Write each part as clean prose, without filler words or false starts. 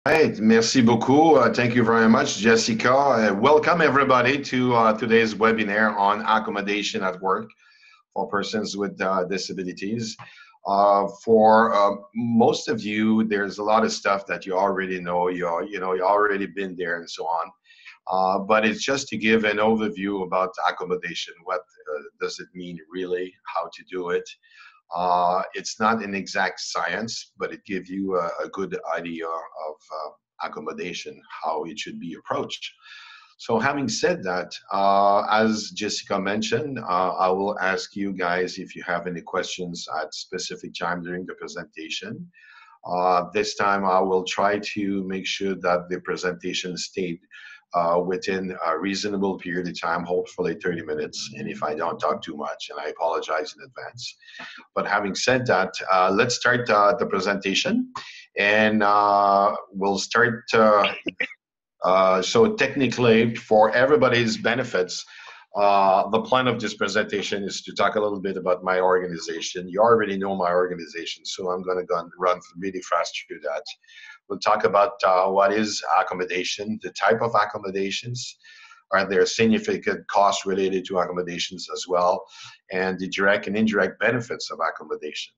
Right, merci beaucoup. Thank you very much, Jessica. Welcome everybody to today's webinar on accommodation at work for persons with disabilities. For most of you, there's a lot of stuff that you already know. You already been there and so on. But it's just to give an overview about accommodation. What does it mean really? How to do it? It's not an exact science, but it gives you a good idea of accommodation, how it should be approached. So having said that, as Jessica mentioned, I will ask you guys if you have any questions at specific time during the presentation. This time I will try to make sure that the presentation stayed within a reasonable period of time, hopefully 30 minutes. And if I don't talk too much, and I apologize in advance. But having said that, let's start the presentation. And we'll start, so technically for everybody's benefits, the plan of this presentation is to talk a little bit about my organization. You already know my organization, so I'm going to run really fast through that. We'll talk about what is accommodation, the type of accommodations. Are there significant costs related to accommodations as well, and the direct and indirect benefits of accommodation.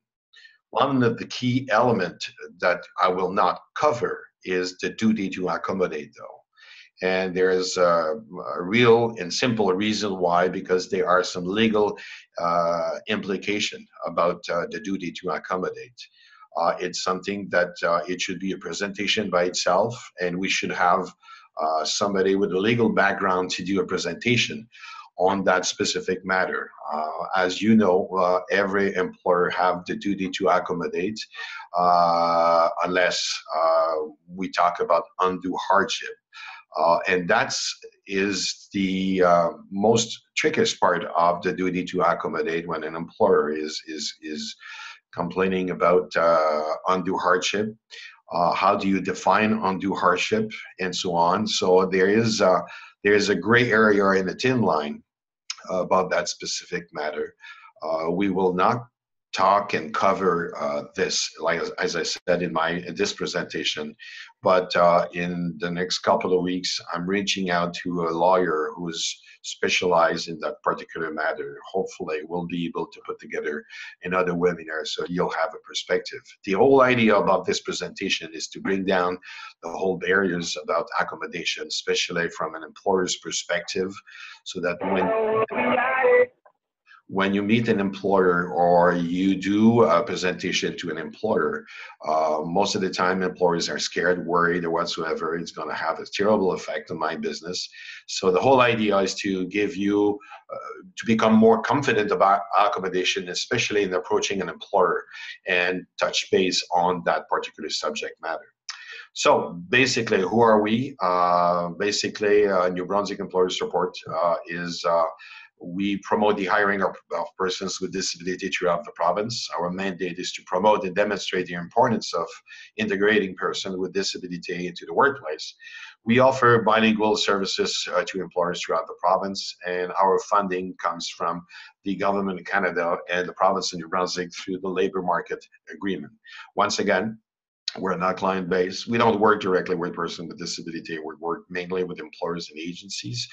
One of the key elements that I will not cover is the duty to accommodate, though. And there is a real and simple reason why, because there are some legal implication about the duty to accommodate. It's something that it should be a presentation by itself, and we should have somebody with a legal background to do a presentation on that specific matter. As you know, every employer have the duty to accommodate unless we talk about undue hardship. And that is the most trickiest part of the duty to accommodate when an employer is complaining about undue hardship. How do you define undue hardship and so on? So there is a gray area in the thin line about that specific matter. We will not talk and cover this, like as I said in this presentation, but in the next couple of weeks, I'm reaching out to a lawyer who's specialized in that particular matter. Hopefully, we'll be able to put together another webinar so you'll have a perspective. The whole idea about this presentation is to bring down the whole barriers about accommodation, especially from an employer's perspective, so that when you meet an employer or you do a presentation to an employer, most of the time employers are scared, worried, or whatsoever. It's going to have a terrible effect on my business. So the whole idea is to give you, to become more confident about accommodation, especially in approaching an employer, and touch base on that particular subject matter. So basically, who are we? Basically, New Brunswick Employer Support is we promote the hiring of persons with disability throughout the province. Our mandate is to promote and demonstrate the importance of integrating persons with disability into the workplace. We offer bilingual services to employers throughout the province, and our funding comes from the Government of Canada and the province of New Brunswick through the Labour Market Agreement. Once again, we're not client-based. We don't work directly with persons with disability. We work mainly with employers and agencies.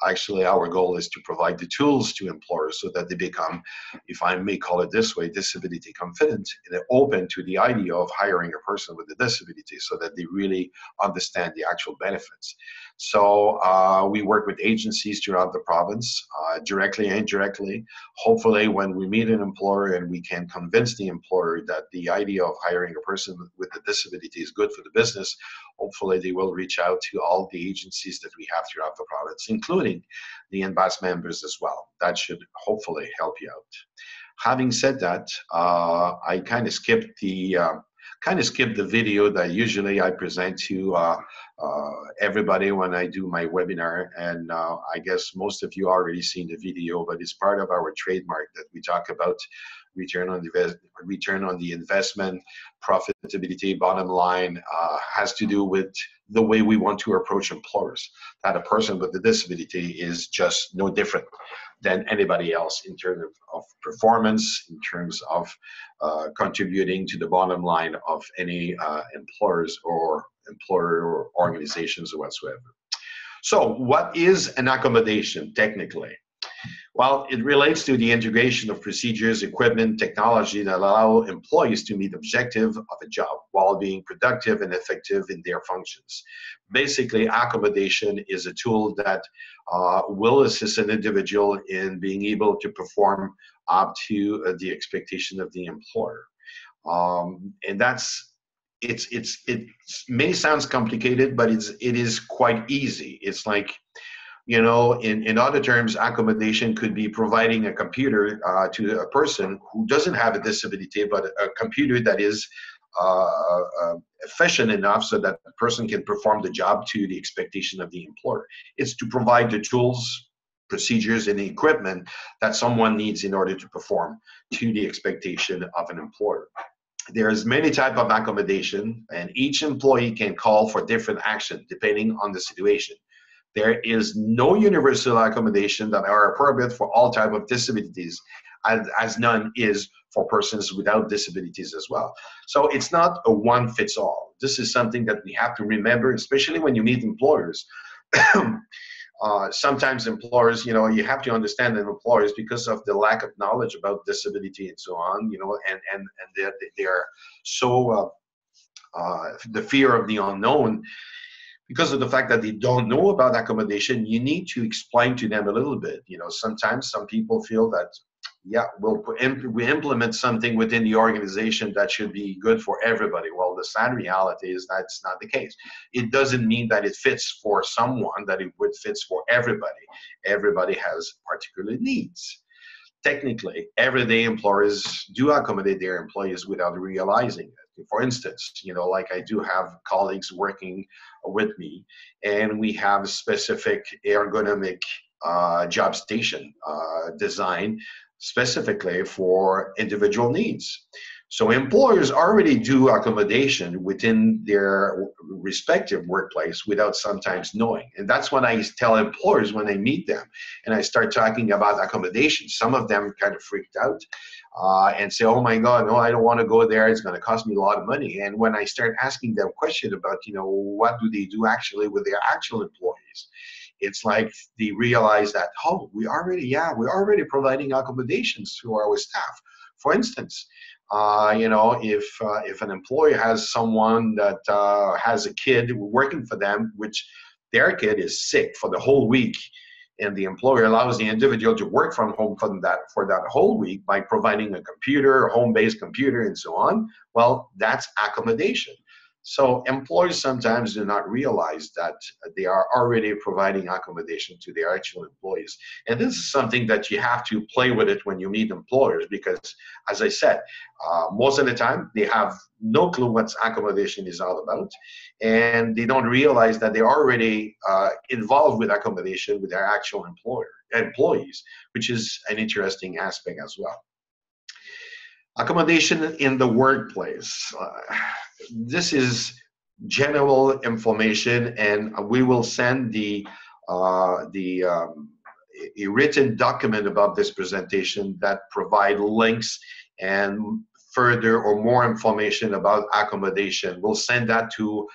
Actually, our goal is to provide the tools to employers so that they become, if I may call it this way, disability confident and open to the idea of hiring a person with a disability so that they really understand the actual benefits. So we work with agencies throughout the province, directly and indirectly. Hopefully, when we meet an employer and we can convince the employer that the idea of hiring a person with a disability is good for the business, hopefully they will reach out to all the agencies that we have throughout the province, including the NBASSE members as well. That should hopefully help you out. Having said that, I kind of skipped the video that usually I present to everybody when I do my webinar, and I guess most of you already seen the video, but it's part of our trademark that we talk about return on the investment, profitability, bottom line, has to do with the way we want to approach employers. That a person with a disability is just no different than anybody else in terms of performance, in terms of contributing to the bottom line of any employers or employer or organizations or whatsoever. So what is an accommodation technically? Well, it relates to the integration of procedures, equipment, technology that allow employees to meet the objective of a job while being productive and effective in their functions. Basically, accommodation is a tool that will assist an individual in being able to perform up to the expectation of the employer. And that's it may sound complicated, but it is quite easy. It's like, you know, in other terms, accommodation could be providing a computer to a person who doesn't have a disability, but a computer that is efficient enough so that the person can perform the job to the expectation of the employer. It's to provide the tools, procedures, and the equipment that someone needs in order to perform to the expectation of an employer. There's many types of accommodation, and each employee can call for different action depending on the situation. There is no universal accommodation that are appropriate for all types of disabilities, as none is for persons without disabilities as well. So it's not a one-fits-all. This is something that we have to remember, especially when you meet employers. Sometimes employers, you know, you have to understand that employers, because of the lack of knowledge about disability and so on, you know, and they are so the fear of the unknown. Because of the fact that they don't know about accommodation, you need to explain to them a little bit. You know, sometimes some people feel that, yeah, we implement something within the organization that should be good for everybody. Well, the sad reality is that's not the case. It doesn't mean that it fits for someone, that it fits for everybody. Everybody has particular needs. Technically, everyday employers do accommodate their employees without realizing it. For instance, you know, like I do have colleagues working with me, and we have specific ergonomic job station design specifically for individual needs. So employers already do accommodation within their respective workplace without sometimes knowing. And that's what I tell employers when I meet them and I start talking about accommodation. Some of them kind of freaked out and say, oh my God, no, I don't want to go there. It's going to cost me a lot of money. And when I start asking them questions about, you know, what do they do actually with their actual employees? It's like they realize that, oh, we're already providing accommodations to our staff. For instance, you know, if an employer has someone that has a kid working for them, which their kid is sick for the whole week, and the employer allows the individual to work from home for that whole week by providing a computer, a home-based computer, and so on, well, that's accommodation. So employers sometimes do not realize that they are already providing accommodation to their actual employees. And this is something that you have to play with it when you meet employers, because, as I said, most of the time they have no clue what accommodation is all about, and they don't realize that they're already involved with accommodation with their actual employees, which is an interesting aspect as well. Accommodation in the workplace. This is general information, and we will send a written document about this presentation that provide links and further or more information about accommodation. We'll send that to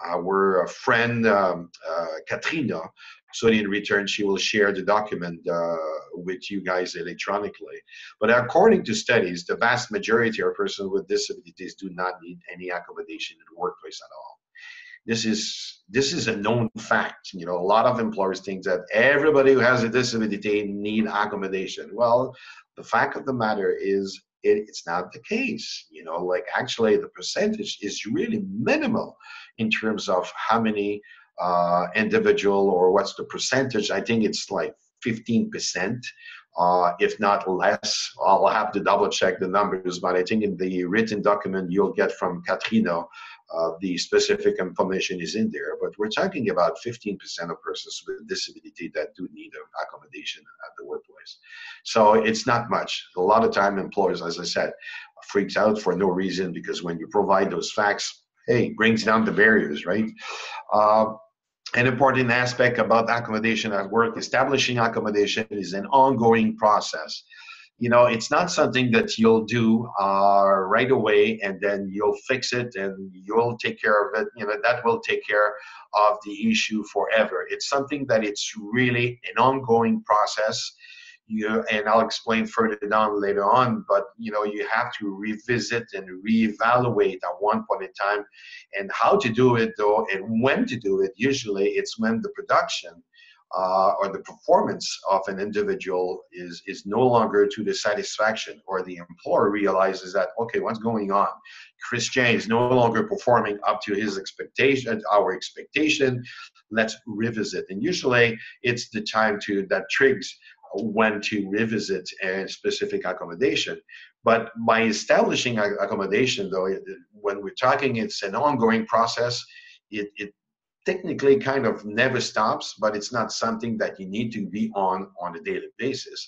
our friend Katrina, so in return she will share the document with you guys electronically. But according to studies, the vast majority of persons with disabilities do not need any accommodation in the workplace at all. This is a known fact. You know, a lot of employers think that everybody who has a disability need accommodation. Well, the fact of the matter is it's not the case. You know, like actually the percentage is really minimal in terms of how many individual, or what's the percentage. I think it's like 15%, if not less. I'll have to double check the numbers, but I think in the written document you'll get from Katrina, the specific information is in there. But we're talking about 15% of persons with disability that do need accommodation at the workplace. So it's not much. A lot of time employers, as I said, freaks out for no reason, because when you provide those facts, hey, brings down the barriers, right? An important aspect about accommodation at work: establishing accommodation is an ongoing process. it's not something that you'll do right away and then you'll fix it and you'll take care of it. That will take care of the issue forever. It's something that it's really an ongoing process. And I'll explain further down later on, but you have to revisit and reevaluate at one point in time, and how to do it though, and when to do it. Usually it's when the production or the performance of an individual is no longer to the satisfaction, or the employer realizes that, okay, what's going on? Christian is no longer performing up to his expectation, our expectation. Let's revisit. And usually it's the time that triggers when to revisit a specific accommodation. But by establishing accommodation, though, when we're talking, it's an ongoing process. It technically kind of never stops, but it's not something that you need to be on a daily basis.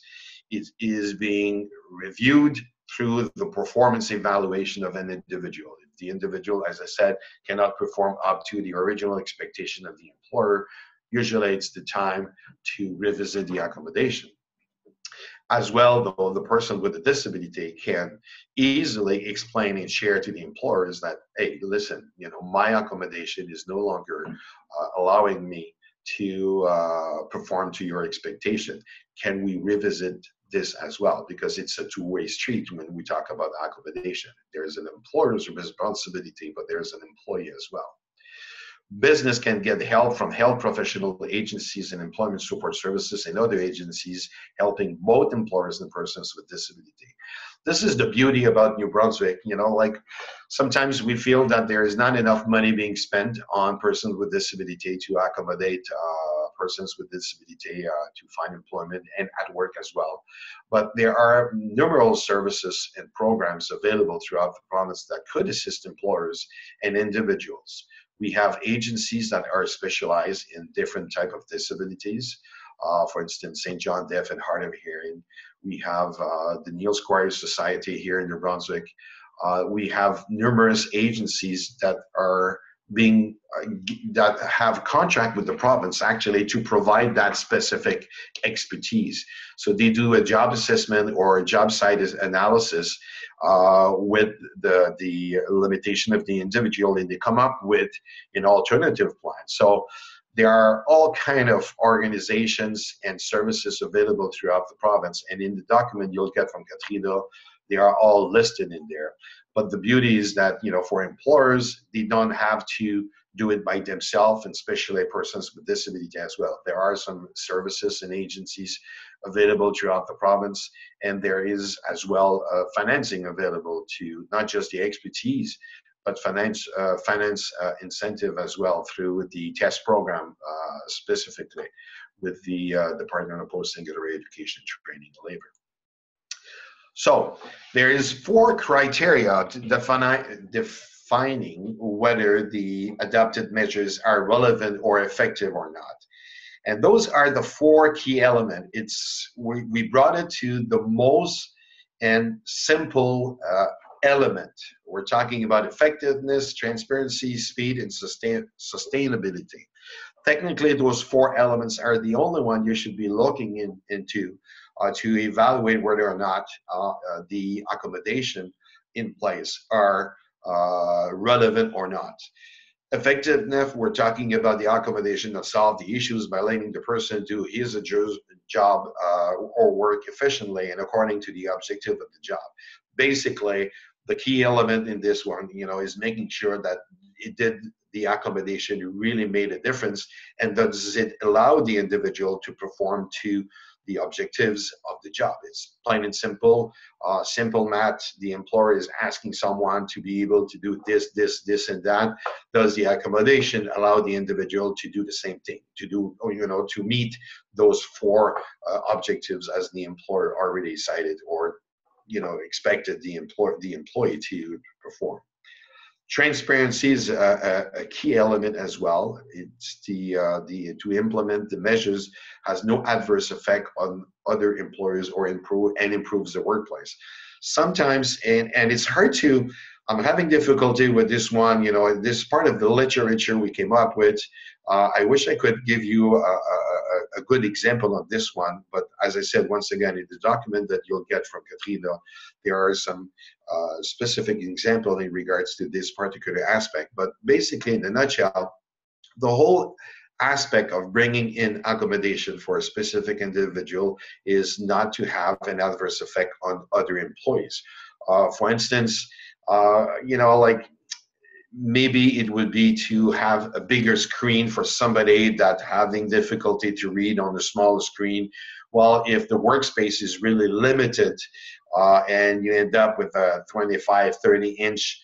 It is being reviewed through the performance evaluation of an individual. If the individual, as I said, cannot perform up to the original expectation of the employer, usually it's the time to revisit the accommodation. As well, though, the person with a disability can easily explain and share to the employers that, hey, listen, my accommodation is no longer allowing me to perform to your expectation. Can we revisit this as well? Because it's a two-way street when we talk about accommodation. There's an employer's responsibility, but there's an employee as well. Business can get help from health professional agencies and employment support services and other agencies helping both employers and persons with disability. This is the beauty about New Brunswick. Like sometimes we feel that there is not enough money being spent on persons with disability to accommodate persons with disability to find employment and at work as well. But there are numerous services and programs available throughout the province that could assist employers and individuals. We have agencies that are specialized in different type of disabilities. For instance, St. John Deaf and Hard of Hearing. We have the Neil Squire Society here in New Brunswick. We have numerous agencies that are that have contract with the province actually to provide that specific expertise. So they do a job assessment or a job site analysis with the limitation of the individual, and they come up with an alternative plan. So there are all kind of organizations and services available throughout the province, and in the document you'll get from Katrina, they are all listed in there. But the beauty is that, for employers, they don't have to do it by themselves, and especially persons with disability as well. There are some services and agencies available throughout the province, and there is as well financing available to not just the expertise, but finance incentive as well through the TEST program specifically with the Department of Post-Secondary Education, Training, and Labor. So there is 4 criteria to defining whether the adopted measures are relevant or effective or not. And those are the 4 key elements. We brought it to the most and simple element. We're talking about effectiveness, transparency, speed, and sustainability. Technically, those 4 elements are the only one you should be looking into to evaluate whether or not the accommodation in place are relevant or not. Effectiveness, we're talking about the accommodation that solve the issues by letting the person do his job or work efficiently and according to the objective of the job. Basically, the key element in this one, is making sure that the accommodation really made a difference, and does it allow the individual to perform to the objectives of the job. It's plain and simple, simple math. The employer is asking someone to be able to do this, this, this, and that. Does the accommodation allow the individual to do the same thing, to meet those 4 objectives as the employer already cited or, expected the employee to perform? Transparency is a key element as well. It's to implement the measures has no adverse effect on other employers or improves the workplace. Sometimes, and it's hard to, I'm having difficulty with this one, this part of the literature we came up with. I wish I could give you a good example of this one. But as I said, once again, in the document that you'll get from Katrina, there are some specific examples in regards to this particular aspect. But basically, in a nutshell, the whole aspect of bringing in accommodation for a specific individual is not to have an adverse effect on other employees. For instance, like maybe it would be to have a bigger screen for somebody that having difficulty to read on a smaller screen. Well, if the workspace is really limited and you end up with a 25, 30-inch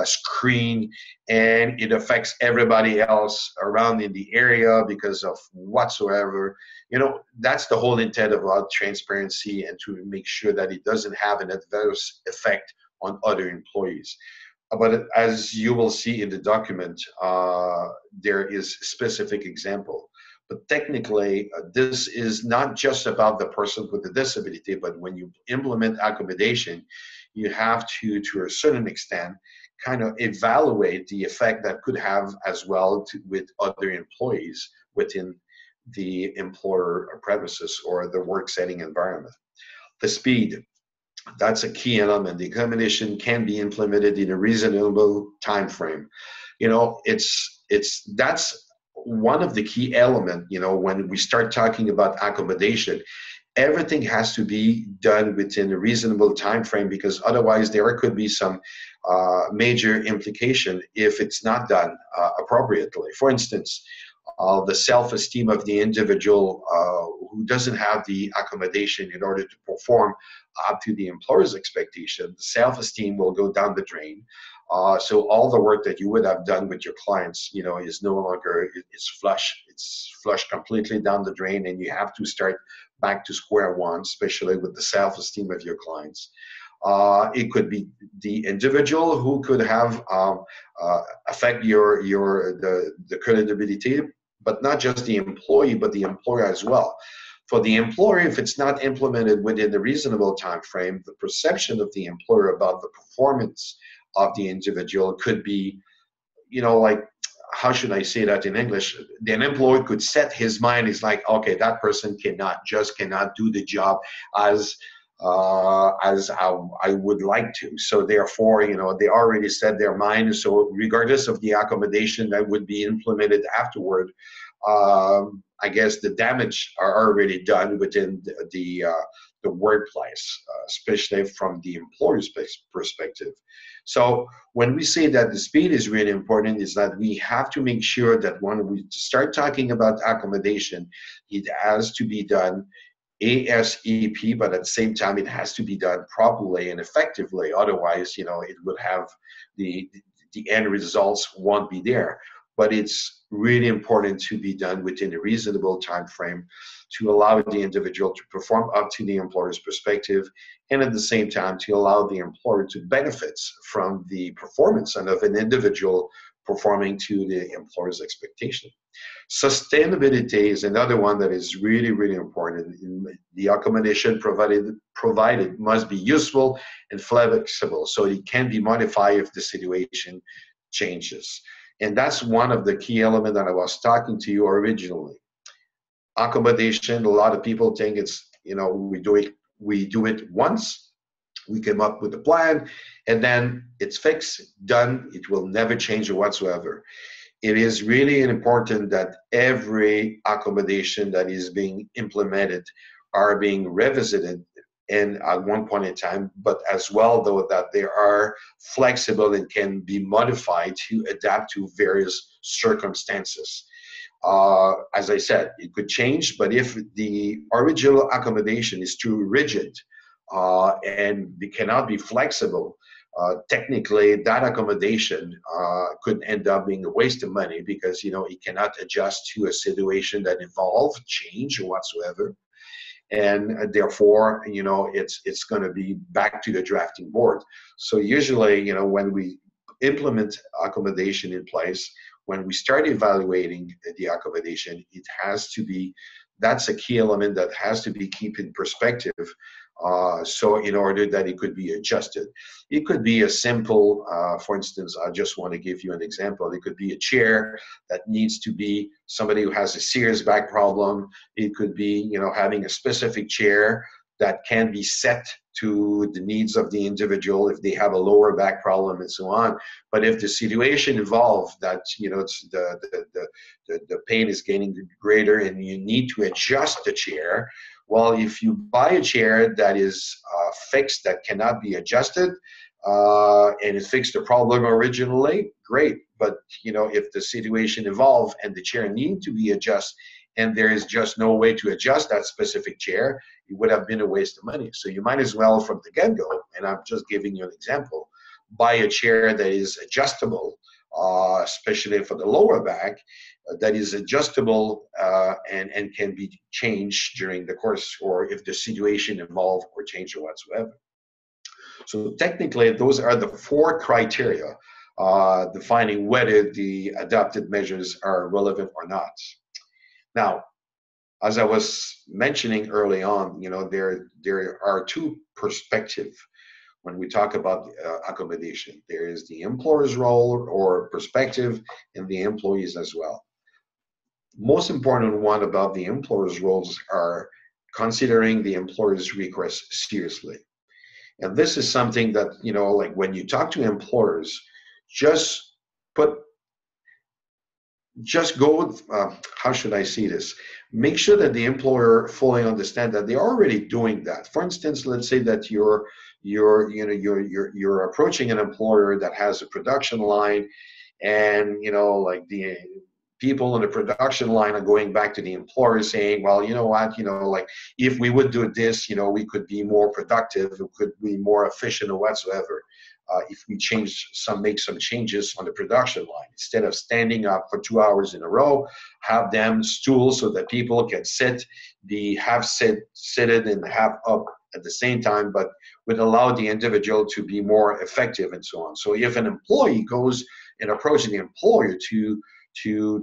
screen, and it affects everybody else around in the area because of whatsoever, that's the whole intent about transparency, and to make sure that it doesn't have an adverse effect on other employees. But as you will see in the document, there is specific example. But technically, this is not just about the person with the disability, but when you implement accommodation, you have to a certain extent, kind of evaluate the effect that could have as well with other employees within the employer premises or the work setting environment. The speed. That's a key element. The accommodation can be implemented in a reasonable time frame. That's one of the key elements. When we start talking about accommodation, everything has to be done within a reasonable time frame, because otherwise there could be some major implication if it's not done appropriately. For instance, the self-esteem of the individual who doesn't have the accommodation in order to perform up to the employer's expectation, the self-esteem will go down the drain. So all the work that you would have done with your clients, is no longer, it's flushed completely down the drain, and you have to start back to square one, especially with the self-esteem of your clients. It could be the individual who could have affect the credibility, but not just the employee, but the employer as well. For the employer, if it's not implemented within a reasonable time frame, the perception of the employer about the performance of the individual could be, how should I say that in English? An employer could set his mind, it's like, okay, that person cannot do the job as I would like to. So therefore, they already set their mind. So regardless of the accommodation that would be implemented afterward, I guess the damage are already done within the workplace, especially from the employer's perspective. So when we say that the speed is really important, is that we have to make sure that when we start talking about accommodation, it has to be done ASAP, but at the same time, it has to be done properly and effectively. Otherwise, it would have the end results won't be there. But it's really important to be done within a reasonable time frame to allow the individual to perform up to the employer's perspective, and at the same time to allow the employer to benefit from the performance and of an individual performing to the employer's expectation. Sustainability is another one that is really, really important. The accommodation provided must be useful and flexible, so it can be modified if the situation changes. And that's one of the key elements that I was talking to you originally. Accommodation, a lot of people think it's, we do it once, we came up with a plan, and then it's fixed, done, it will never change whatsoever. It is really important that every accommodation that is being implemented are being revisited and at one point in time, but as well, though, that they are flexible and can be modified to adapt to various circumstances. As I said, it could change, but if the original accommodation is too rigid and it cannot be flexible, technically that accommodation could end up being a waste of money, because it cannot adjust to a situation that involves change whatsoever. And therefore, it's going to be back to the drafting board. So usually, when we implement accommodation in place, when we start evaluating the accommodation, it has to be, that's a key element that has to be kept in perspective So in order that it could be adjusted. It could be a simple, for instance, I just want to give you an example. It could be a chair that needs to be somebody who has a serious back problem. It could be, having a specific chair that can be set to the needs of the individual if they have a lower back problem and so on. But if the situation evolves that, it's the pain is getting greater and you need to adjust the chair, well, if you buy a chair that is fixed, that cannot be adjusted, and it fixed the problem originally, great. But, if the situation evolves and the chair needs to be adjusted and there is just no way to adjust that specific chair, it would have been a waste of money. So you might as well, from the get-go, and I'm just giving you an example, buy a chair that is adjustable, especially for the lower back, that is adjustable and can be changed during the course, or if the situation evolves or change or whatsoever. So technically, those are the 4 criteria defining whether the adopted measures are relevant or not. Now, as I was mentioning early on, there are 2 perspectives when we talk about accommodation. There is the employer's role or perspective and the employees as well. Most important one about the employer's roles are considering the employer's request seriously. And this is something that, like when you talk to employers, just go, how should I see this? Make sure that the employer fully understands that they're already doing that. For instance, let's say that you're approaching an employer that has a production line, and like the people in the production line are going back to the employer saying, well, you know what, like if we would do this, we could be more productive, it could be more efficient or whatsoever. If we make some changes on the production line, instead of standing up for 2 hours in a row, have them stool so that people can sit, seated and have up at the same time, but would allow the individual to be more effective and so on. So if an employee goes and approaches the employer to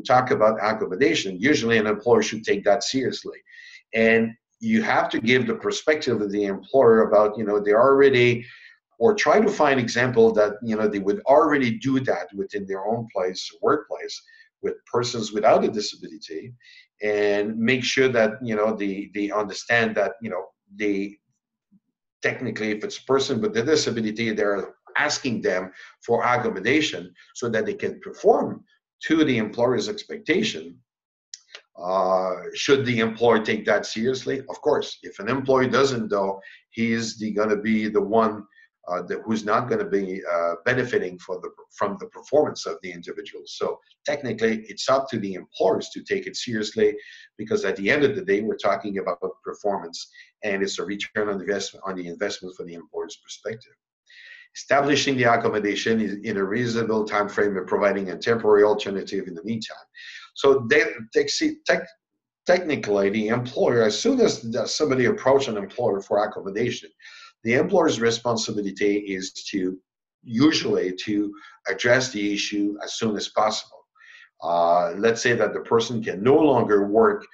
talk about accommodation, usually an employer should take that seriously. And you have to give the perspective of the employer about, they already, or try to find example that, they would already do that within their own workplace with persons without a disability, and make sure that, they understand that, they technically, if it's a person with a disability, they're asking them for accommodation so that they can perform to the employer's expectation. Should the employer take that seriously? Of course. If an employee doesn't, though, he's going to be the one who's not going to be benefiting from the performance of the individual. So technically, it's up to the employers to take it seriously, because at the end of the day, we're talking about performance, and it's a return on the investment for the employer's perspective. Establishing the accommodation in a reasonable time frame and providing a temporary alternative in the meantime. So technically, the employer, as soon as somebody approaches an employer for accommodation, the employer's responsibility is usually to address the issue as soon as possible. Let's say that the person can no longer work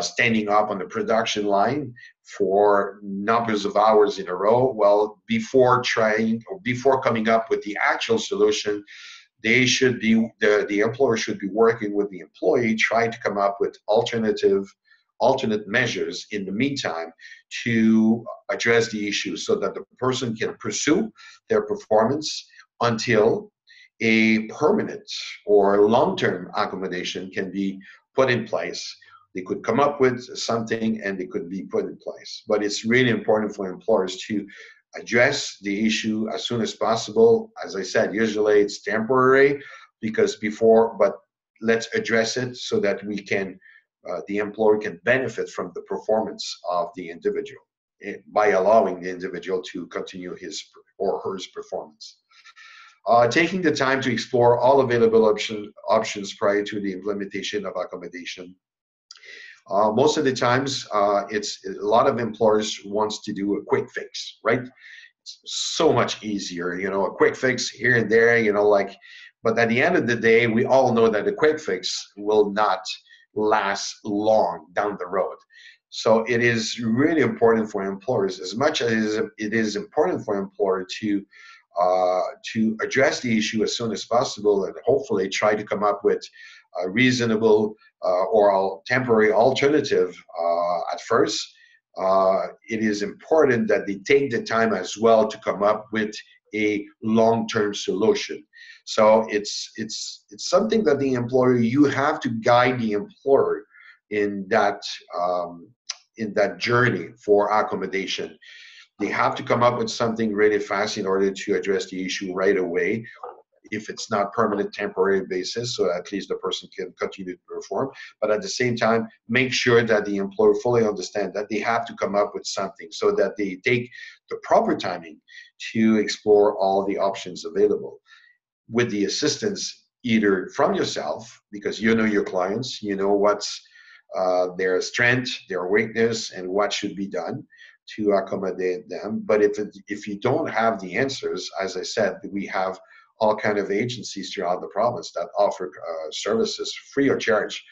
standing up on the production line for numbers of hours in a row. Well, before coming up with the actual solution, the employer should be working with the employee, trying to come up with alternate measures in the meantime to address the issue, so that the person can pursue their performance until a permanent or long-term accommodation can be put in place. They could come up with something and they could be put in place. But it's really important for employers to address the issue as soon as possible. As I said, usually it's temporary but let's address it so that we can, the employer can benefit from the performance of the individual by allowing the individual to continue his or her performance. Taking the time to explore all available options prior to the implementation of accommodation. Most of the times, it's a lot of employers wants to do a quick fix, right? It's so much easier, a quick fix here and there, but at the end of the day, we all know that a quick fix will not last long down the road. So it is really important for employers, as much as it is important for employer to address the issue as soon as possible, and hopefully try to come up with a reasonable or temporary alternative at first. It is important that they take the time as well to come up with a long-term solution. So it's something that the employer, you have to guide the employer in that journey for accommodation. They have to come up with something really fast in order to address the issue right away. If it's not permanent, temporary basis, so at least the person can continue to perform. But at the same time, make sure that the employer fully understands that they have to come up with something so that they take the proper timing to explore all the options available with the assistance either from yourself, because you know your clients, you know what's their strength, their weakness, and what should be done to accommodate them. But if you don't have the answers, as I said, we have all kind of agencies throughout the province that offer services free of charge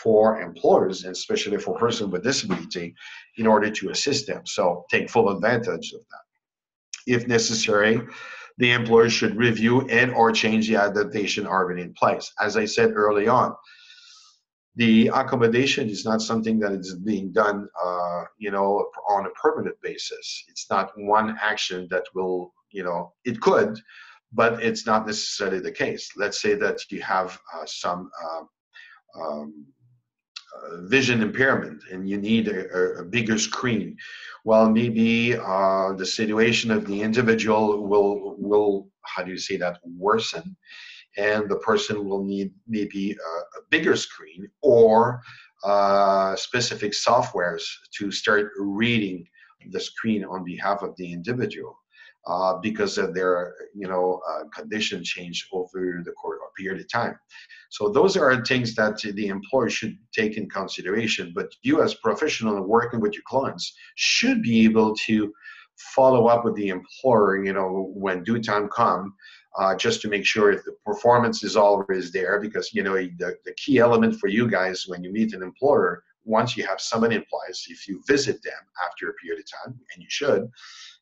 for employers, and especially for persons with disability, in order to assist them. So take full advantage of that. If necessary, the employer should review and or change the adaptation already in place. As I said early on, the accommodation is not something that is being done, on a permanent basis. It's not one action that will, it could, but it's not necessarily the case. Let's say that you have some vision impairment and you need a bigger screen. Well, maybe the situation of the individual will, how do you say that, worsen, and the person will need maybe a bigger screen or specific softwares to start reading the screen on behalf of the individual because of their condition change over the course of a period of time. So those are things that the employer should take in consideration, but you as professional working with your clients should be able to follow up with the employer, when due time comes, just to make sure if the performance is always there, because the key element for you guys when you meet an employer, once you have somebody in place, if you visit them after a period of time, and you should,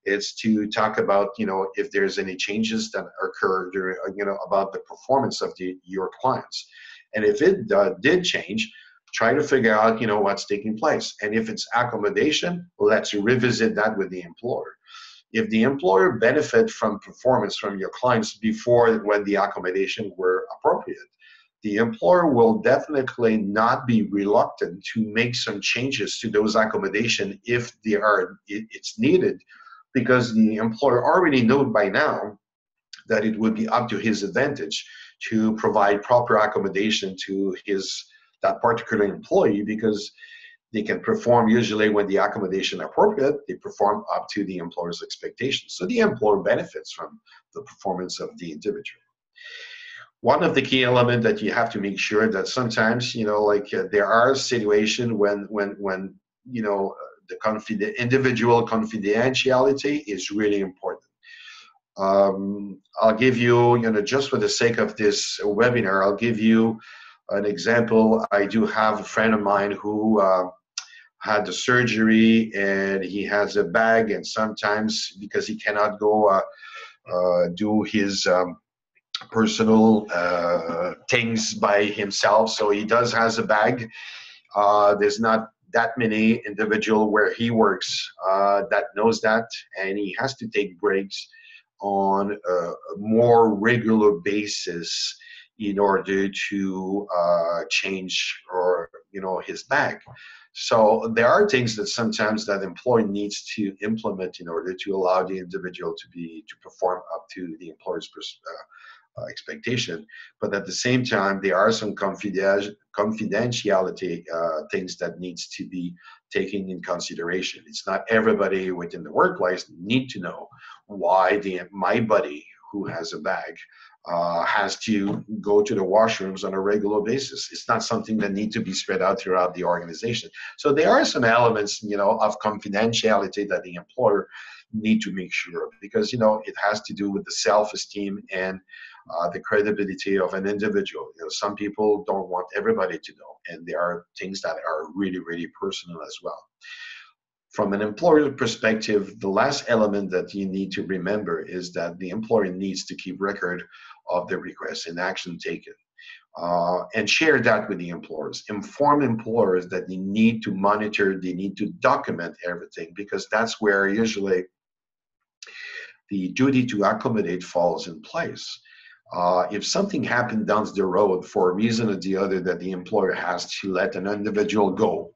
it's to talk about if there's any changes that occur during, about the performance of your clients, and if it did change, try to figure out what's taking place. And if it's accommodation, let's revisit that with the employer. If the employer benefit from performance from your clients before when the accommodation were appropriate, the employer will definitely not be reluctant to make some changes to those accommodation if it's needed, because the employer already knows by now that it would be up to his advantage to provide proper accommodation to that particular employee, because they can perform usually when the accommodation appropriate, they perform up to the employer's expectations. So the employer benefits from the performance of the individual. One of the key elements that you have to make sure that sometimes, there are situations when the individual confidentiality is really important. I'll give you, just for the sake of this webinar, I'll give you an example. I do have a friend of mine who had the surgery, and he has a bag, and sometimes because he cannot go do his personal things by himself, so he has a bag. There's not that many individuals where he works that knows that, and he has to take breaks on a more regular basis in order to change his bag. So there are things that sometimes that employee needs to implement in order to allow the individual to perform up to the employer's expectation. But at the same time, there are some confidentiality things that needs to be taken in consideration. It's not everybody within the workplace need to know why my buddy who has a bag has to go to the washrooms on a regular basis. It's not something that need to be spread out throughout the organization. So there are some elements, of confidentiality that the employer need to make sure of, because, it has to do with the self-esteem and the credibility of an individual. You know, some people don't want everybody to know, and there are things that are really, really personal as well. From an employer perspective, the last element that you need to remember is that the employer needs to keep record of the requests and action taken. And share that with the employers. Inform employers that they need to monitor, they need to document everything, because that's where usually the duty to accommodate falls in place. If something happened down the road for a reason or the other that the employer has to let an individual go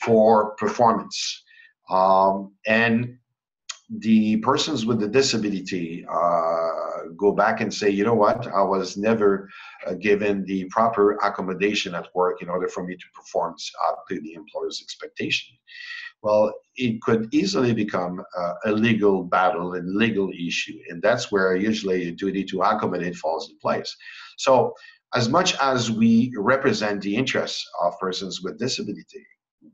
for performance, and the persons with the disability go back and say, you know what, I was never given the proper accommodation at work in order for me to perform up to the employer's expectation. Well, it could easily become a legal battle and legal issue, and that's where usually a duty to accommodate falls in place. So as much as we represent the interests of persons with disability,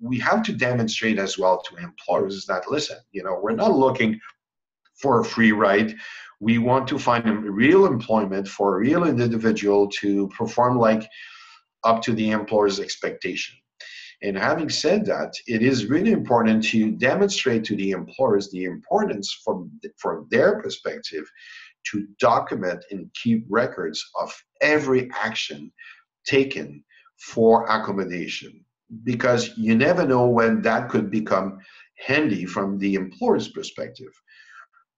we have to demonstrate as well to employers that, listen, you know, we're not looking for a free ride. We want to find a real employment for a real individual to perform like up to the employer's expectation. And having said that, it is really important to demonstrate to the employers the importance from their perspective to document and keep records of every action taken for accommodation, because you never know when that could become handy from the employer's perspective.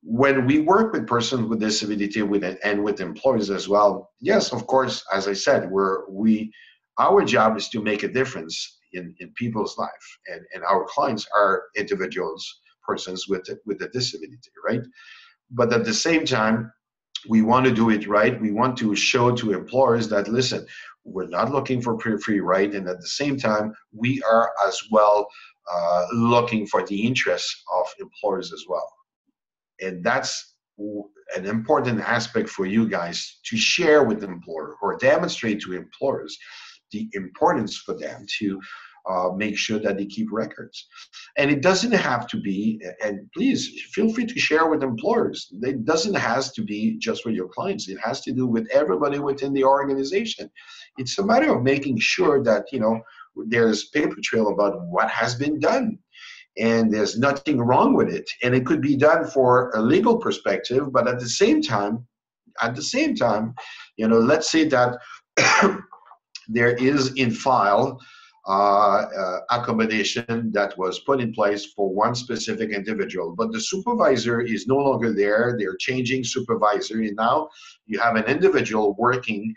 When we work with persons with disability and with employers as well, yes, of course, as I said, our job is to make a difference in people's life, and our clients are individuals, persons with a disability, right? But at the same time, we want to do it right. We want to show to employers that, listen, we're not looking for free ride, and at the same time, we are as well looking for the interests of employers as well. And that's an important aspect for you guys to share with the employer or demonstrate to employers the importance for them to make sure that they keep records. And it doesn't have to be, and please feel free to share with employers. It doesn't have to be just with your clients. It has to do with everybody within the organization. It's a matter of making sure that, you know, there's paper trail about what has been done, and there's nothing wrong with it. And it could be done for a legal perspective, but at the same time, you know, let's say that there is in file accommodation that was put in place for one specific individual, but the supervisor is no longer there. They're changing supervisor, and now you have an individual working,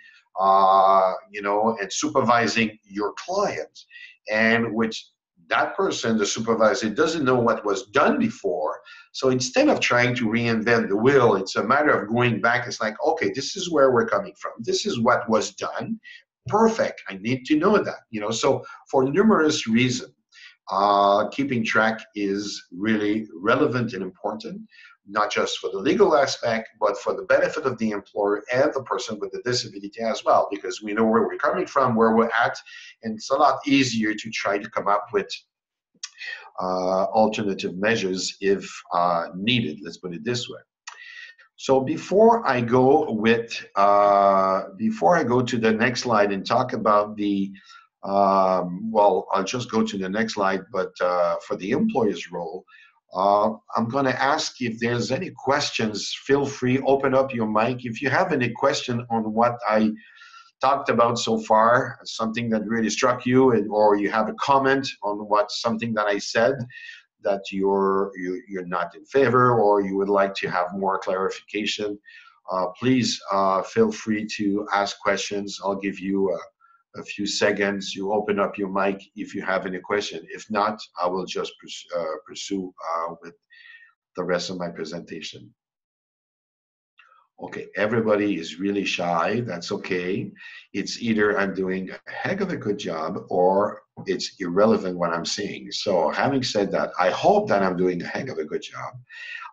you know, and supervising your client, and which that person, the supervisor, doesn't know what was done before. So instead of trying to reinvent the wheel, it's a matter of going back. It's like, okay, this is where we're coming from. This is what was done. Perfect. I need to know that, you know. So for numerous reasons, keeping track is really relevant and important, not just for the legal aspect, but for the benefit of the employer and the person with the disability as well, because we know where we're coming from, where we're at, and it's a lot easier to try to come up with alternative measures if needed. Let's put it this way. So before I go to the next slide and talk about the well, I'll just go to the next slide, but for the employer's role, I'm going to ask if there's any questions. Feel free, open up your mic. If you have any question on what I talked about so far, something that really struck you, or you have a comment on something that I said that you're not in favor, or you would like to have more clarification, please feel free to ask questions. I'll give you a few seconds. You open up your mic if you have any question. If not, I will just pursue with the rest of my presentation. Okay, everybody is really shy. That's okay. It's either I'm doing a heck of a good job or it's irrelevant what I'm saying. So having said that, I hope that I'm doing a heck of a good job.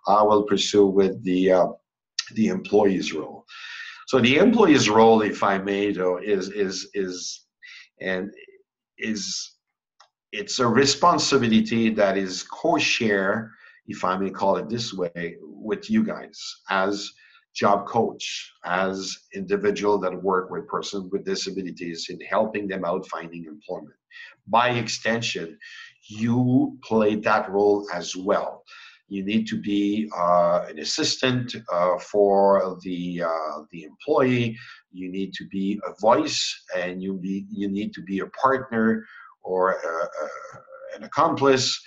I will pursue with the employee's role. So the employee's role, if I may, though, it's a responsibility that is co-share, if I may call it this way, with you guys as job coach, as individuals that work with persons with disabilities in helping them out finding employment. By extension, you play that role as well. You need to be an assistant for the employee. You need to be a voice, and you need to be a partner or an accomplice,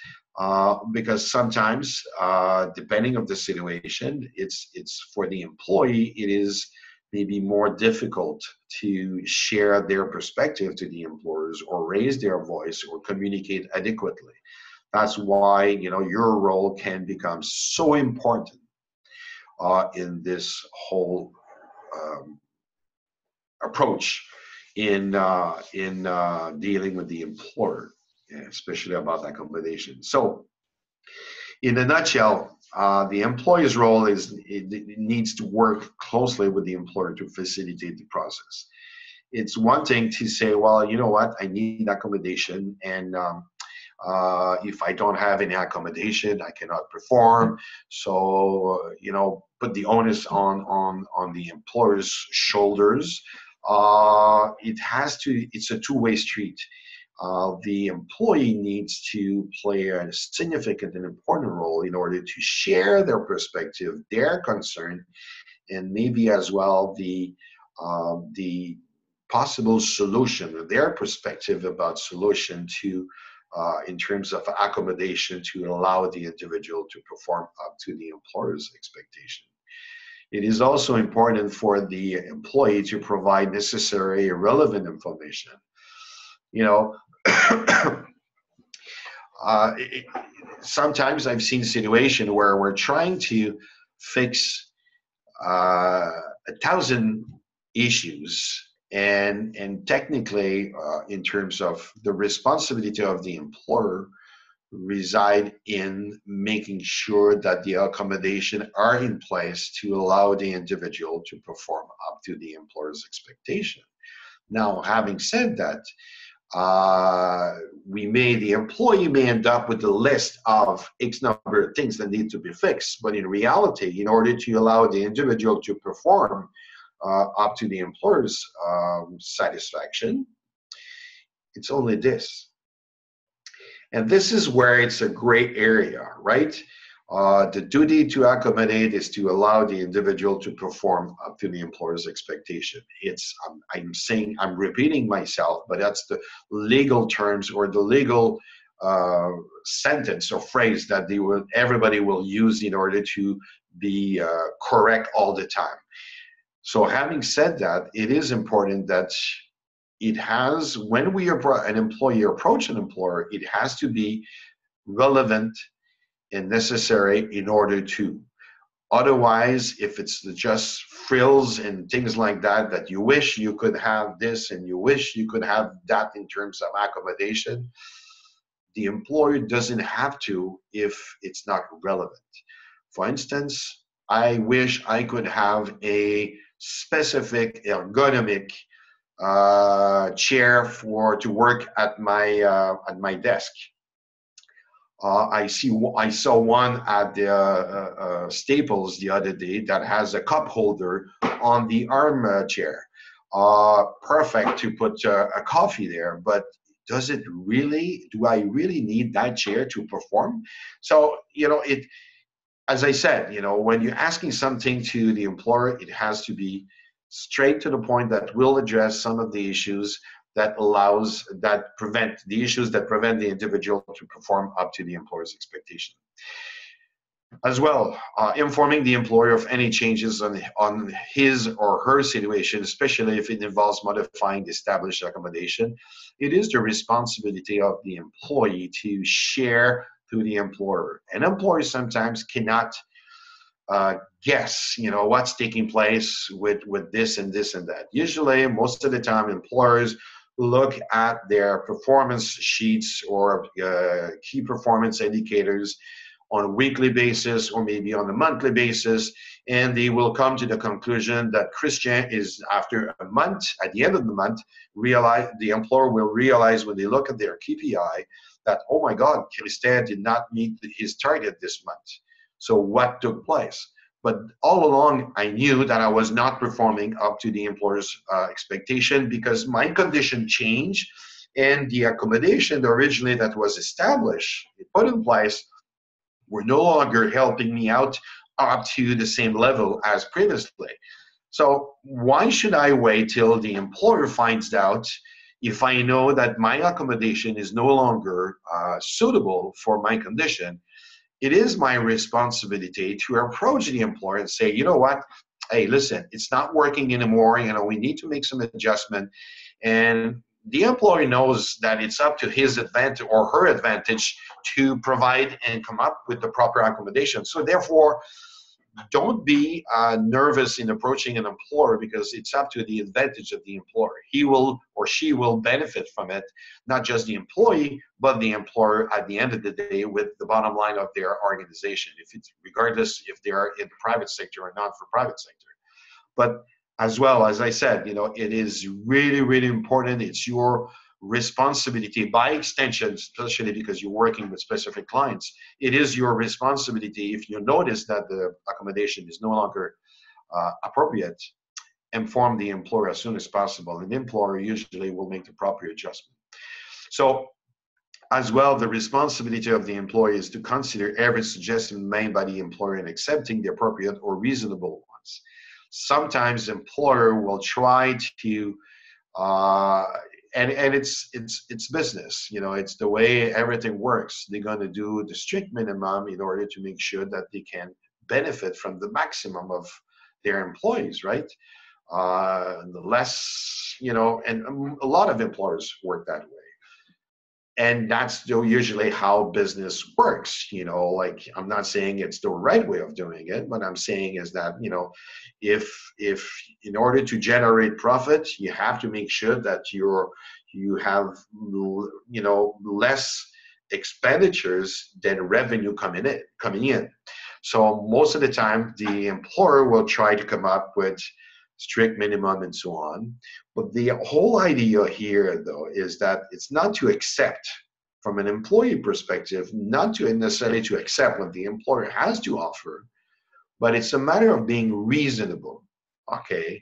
because sometimes, depending of the situation, it's for the employee, it is maybe more difficult to share their perspective to the employers or raise their voice or communicate adequately. That's why, you know, your role can become so important in this whole approach in dealing with the employer, especially about accommodation. So, in a nutshell, the employee's role is it needs to work closely with the employer to facilitate the process. It's one thing to say, well, you know what, I need accommodation, and if I don't have any accommodation, I cannot perform. So, you know, put the onus on the employer's shoulders. It's a two-way street. The employee needs to play a significant and important role in order to share their perspective, their concern, and maybe as well the possible solution, their perspective about solution to in terms of accommodation to allow the individual to perform up to the employer's expectation. It is also important for the employee to provide necessary relevant information. You know, sometimes I've seen situations where we're trying to fix 1,000 issues, and technically, in terms of the responsibility of the employer, reside in making sure that the accommodation are in place to allow the individual to perform up to the employer's expectation. Now, having said that, the employee may end up with a list of X number of things that need to be fixed, but in reality, in order to allow the individual to perform up to the employer's satisfaction, it's only this. And this is where it's a gray area, right? The duty to accommodate is to allow the individual to perform up to the employer's expectation. I'm repeating myself, but that's the legal terms or the legal sentence or phrase that everybody will use in order to be correct all the time. So having said that, it is important that when an employee approach an employer, it has to be relevant and necessary in order to. Otherwise, if it's just frills and things like that, that you wish you could have this and you wish you could have that in terms of accommodation, the employer doesn't have to if it's not relevant. For instance, I wish I could have a specific ergonomic chair to work at my desk. I saw one at the Staples the other day that has a cup holder on the armchair. Perfect to put a coffee there, but do I really need that chair to perform? So, you know, as I said, you know, when you're asking something to the employer, it has to be straight to the point that will address some of the issues that prevent the individual to perform up to the employer's expectation. As well, informing the employer of any changes on his or her situation, especially if it involves modifying the established accommodation. It is the responsibility of the employee to share to the employer. An employer sometimes cannot guess, you know, what's taking place with this and this and that. Usually, most of the time, employers look at their performance sheets or key performance indicators on a weekly basis or maybe on a monthly basis, and they will come to the conclusion that Christian is, after a month, at the end of the month, the employer will realize when they look at their KPI that, oh my God, Christian did not meet his target this month. So what took place? But all along, I knew that I was not performing up to the employer's expectation because my condition changed, and the accommodation originally that was established, put in place, were no longer helping me out up to the same level as previously. So why should I wait till the employer finds out if I know that my accommodation is no longer suitable for my condition? It is my responsibility to approach the employer and say, you know what, hey, listen, it's not working anymore. You know, we need to make some adjustment. And the employee knows that it's up to his advantage or her advantage to provide and come up with the proper accommodation. So therefore, don't be nervous in approaching an employer, because it's up to the advantage of the employer. He will or she will benefit from it, not just the employee, but the employer at the end of the day with the bottom line of their organization, if it's regardless if they are in the private sector or not for private sector. But as well, as I said, you know, it is really, really important. It's your responsibility by extension, especially because you're working with specific clients. It is your responsibility, if you notice that the accommodation is no longer appropriate, inform the employer as soon as possible. And the employer usually will make the proper adjustment. So as well, the responsibility of the employee is to consider every suggestion made by the employer and accepting the appropriate or reasonable ones. Sometimes the employer will try to and it's business, you know, it's the way everything works. They're going to do the strict minimum in order to make sure that they can benefit from the maximum of their employees, right? The less, you know, and a lot of employers work that way. And that's usually how business works, you know. Like, I'm not saying it's the right way of doing it, but I'm saying is that, you know, if in order to generate profit, you have to make sure that you have, you know, less expenditures than revenue coming in. So most of the time, the employer will try to come up with strict minimum and so on. But the whole idea here, though, is that it's not to accept, from an employee perspective, not to necessarily to accept what the employer has to offer, but it's a matter of being reasonable, okay,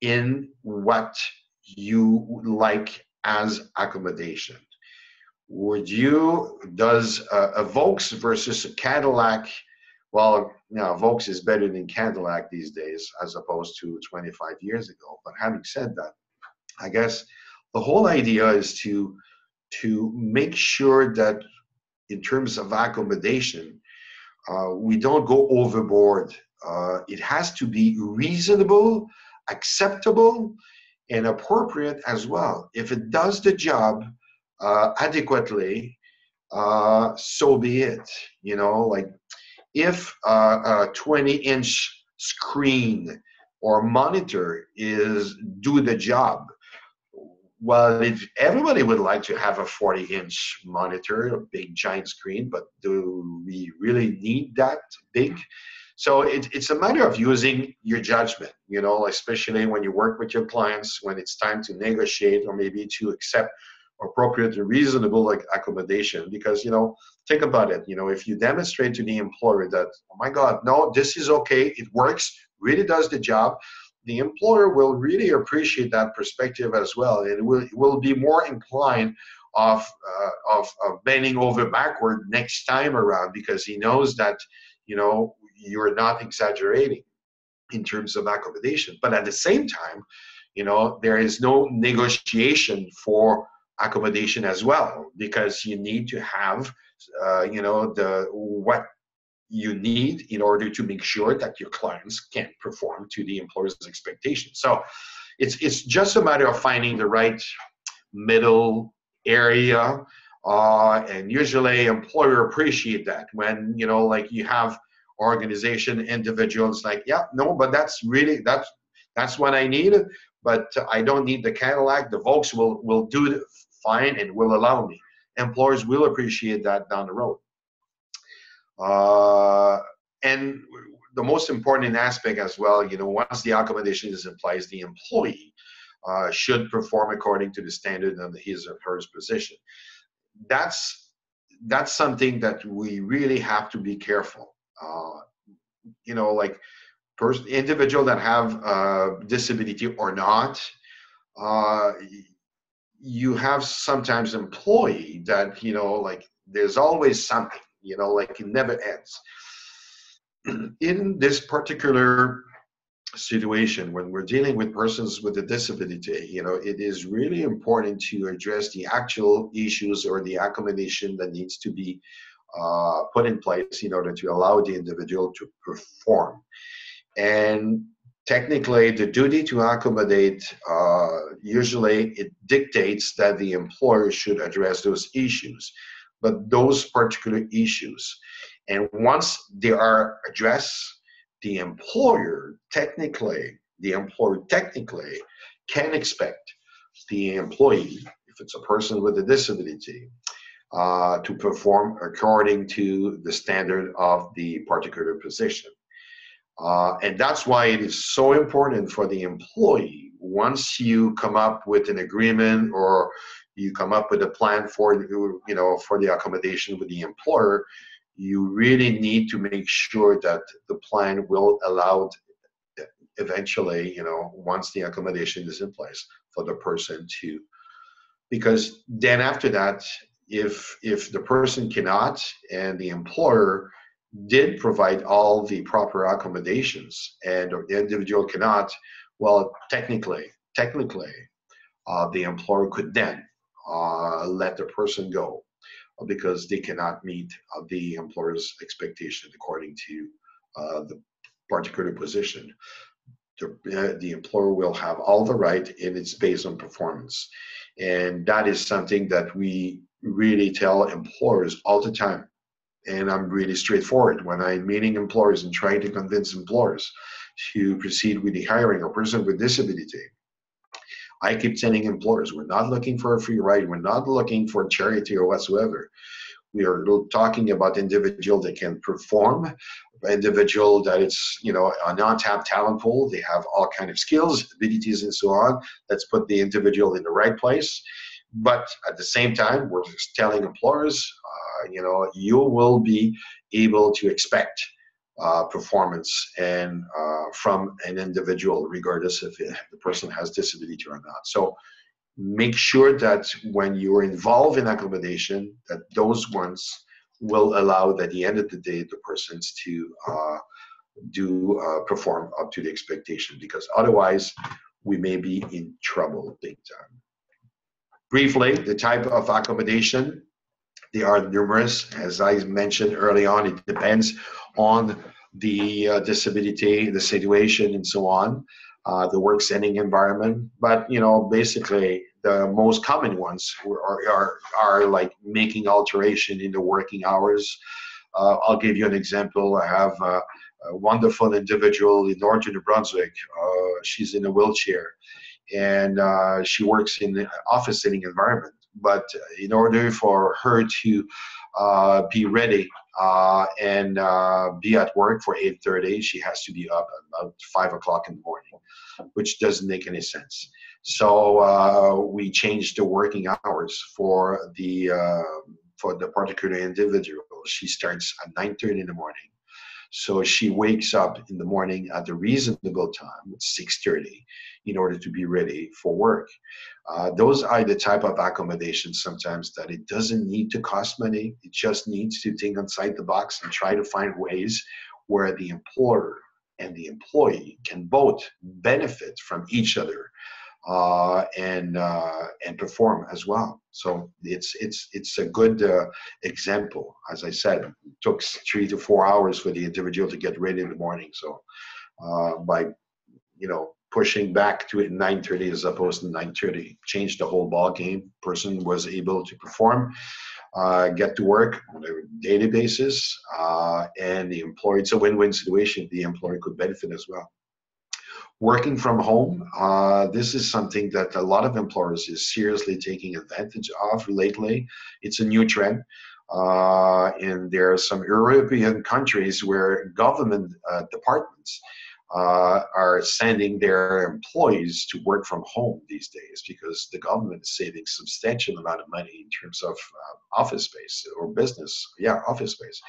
in what you would like as accommodation. Does a Volks versus a Cadillac, well, you know, Volks is better than Cadillac these days as opposed to 25 years ago. But having said that, I guess the whole idea is to make sure that in terms of accommodation, we don't go overboard. It has to be reasonable, acceptable, and appropriate as well. If it does the job adequately, so be it. You know, like, if a 20-inch screen or monitor do the job, well, if everybody would like to have a 40-inch monitor, a big giant screen, but do we really need that big? So it's a matter of using your judgment, you know, especially when you work with your clients, when it's time to negotiate or maybe to accept appropriate and reasonable, like, accommodation. Because, you know, think about it, you know, if you demonstrate to the employer that, oh my God, no, this is okay, it works, really does the job, the employer will really appreciate that perspective as well. It will be more inclined of bending over backward next time around, because he knows that, you know, you're not exaggerating in terms of accommodation. But at the same time, you know, there is no negotiation for accommodation as well, because you need to have, you know, what you need in order to make sure that your clients can perform to the employer's expectations. So it's just a matter of finding the right middle area, and usually employer appreciate that when, you know, like, you have organization individuals like, yeah, no, but that's what I need, but I don't need the Cadillac. The Volks will do fine and will allow me. Employers will appreciate that down the road. And the most important aspect as well, you know, once the accommodation is in place, the employee should perform according to the standard of his or her position. That's something that we really have to be careful. like individual that have disability or not, uh, you have sometimes employee that, like there's always something, like it never ends. In this particular situation, when we're dealing with persons with a disability, it is really important to address the actual issues or the accommodation that needs to be put in place in order to allow the individual to perform. And technically, the duty to accommodate, usually it dictates that the employer should address those issues, but those particular issues. And once they are addressed, the employer technically can expect the employee, if it's a person with a disability, to perform according to the standard of the particular position. And that's why it is so important for the employee, once you come up with an agreement or you come up with a plan for the accommodation with the employer, you really need to make sure that the plan will allow eventually, once the accommodation is in place, for the person to, because then after that, if the person cannot and the employer did provide all the proper accommodations and the individual cannot, well, technically, the employer could then let the person go because they cannot meet the employer's expectation according to the particular position. The employer will have all the right, and it's based on performance. And that is something that we really tell employers all the time. And I'm really straightforward when I'm meeting employers and trying to convince employers to proceed with the hiring of a person with disability. I keep telling employers, we're not looking for a free ride. We're not looking for charity or whatsoever. We are talking about individual that can perform, individual that it's, an untapped talent pool. They have all kind of skills, abilities, and so on. Let's put the individual in the right place. But at the same time, we're just telling employers, you will be able to expect performance and from an individual, regardless if the person has disability or not. So make sure that when you're involved in accommodation, that those ones will allow, at the end of the day, the persons to perform up to the expectation, because otherwise we may be in trouble big time. Briefly, the type of accommodation, they are numerous. As I mentioned early on, it depends on the disability, the situation, and so on, the work setting environment. But basically, the most common ones are like making alteration in the working hours. I'll give you an example. I have a wonderful individual in northern New Brunswick. She's in a wheelchair, and she works in the office setting environment. But in order for her to be ready and be at work for 8:30, she has to be up at about 5 o'clock in the morning, which doesn't make any sense. So we changed the working hours for the particular individual. She starts at 9:30 in the morning. So she wakes up in the morning at a reasonable time, 6:30, in order to be ready for work. Those are the type of accommodations sometimes that it doesn't need to cost money. It just needs to think outside the box and try to find ways where the employer and the employee can both benefit from each other and perform as well. So it's a good example. As I said, it took 3 to 4 hours for the individual to get ready in the morning. So by pushing back to 9:30 as opposed to 9:30, changed the whole ball game. Person was able to perform, get to work on a daily basis, and the employee. It's a win-win situation. The employer could benefit as well. Working from home, this is something that a lot of employers is seriously taking advantage of lately. It's a new trend. And there are some European countries where government departments are sending their employees to work from home these days because the government is saving substantial amount of money in terms of office space or business, office space.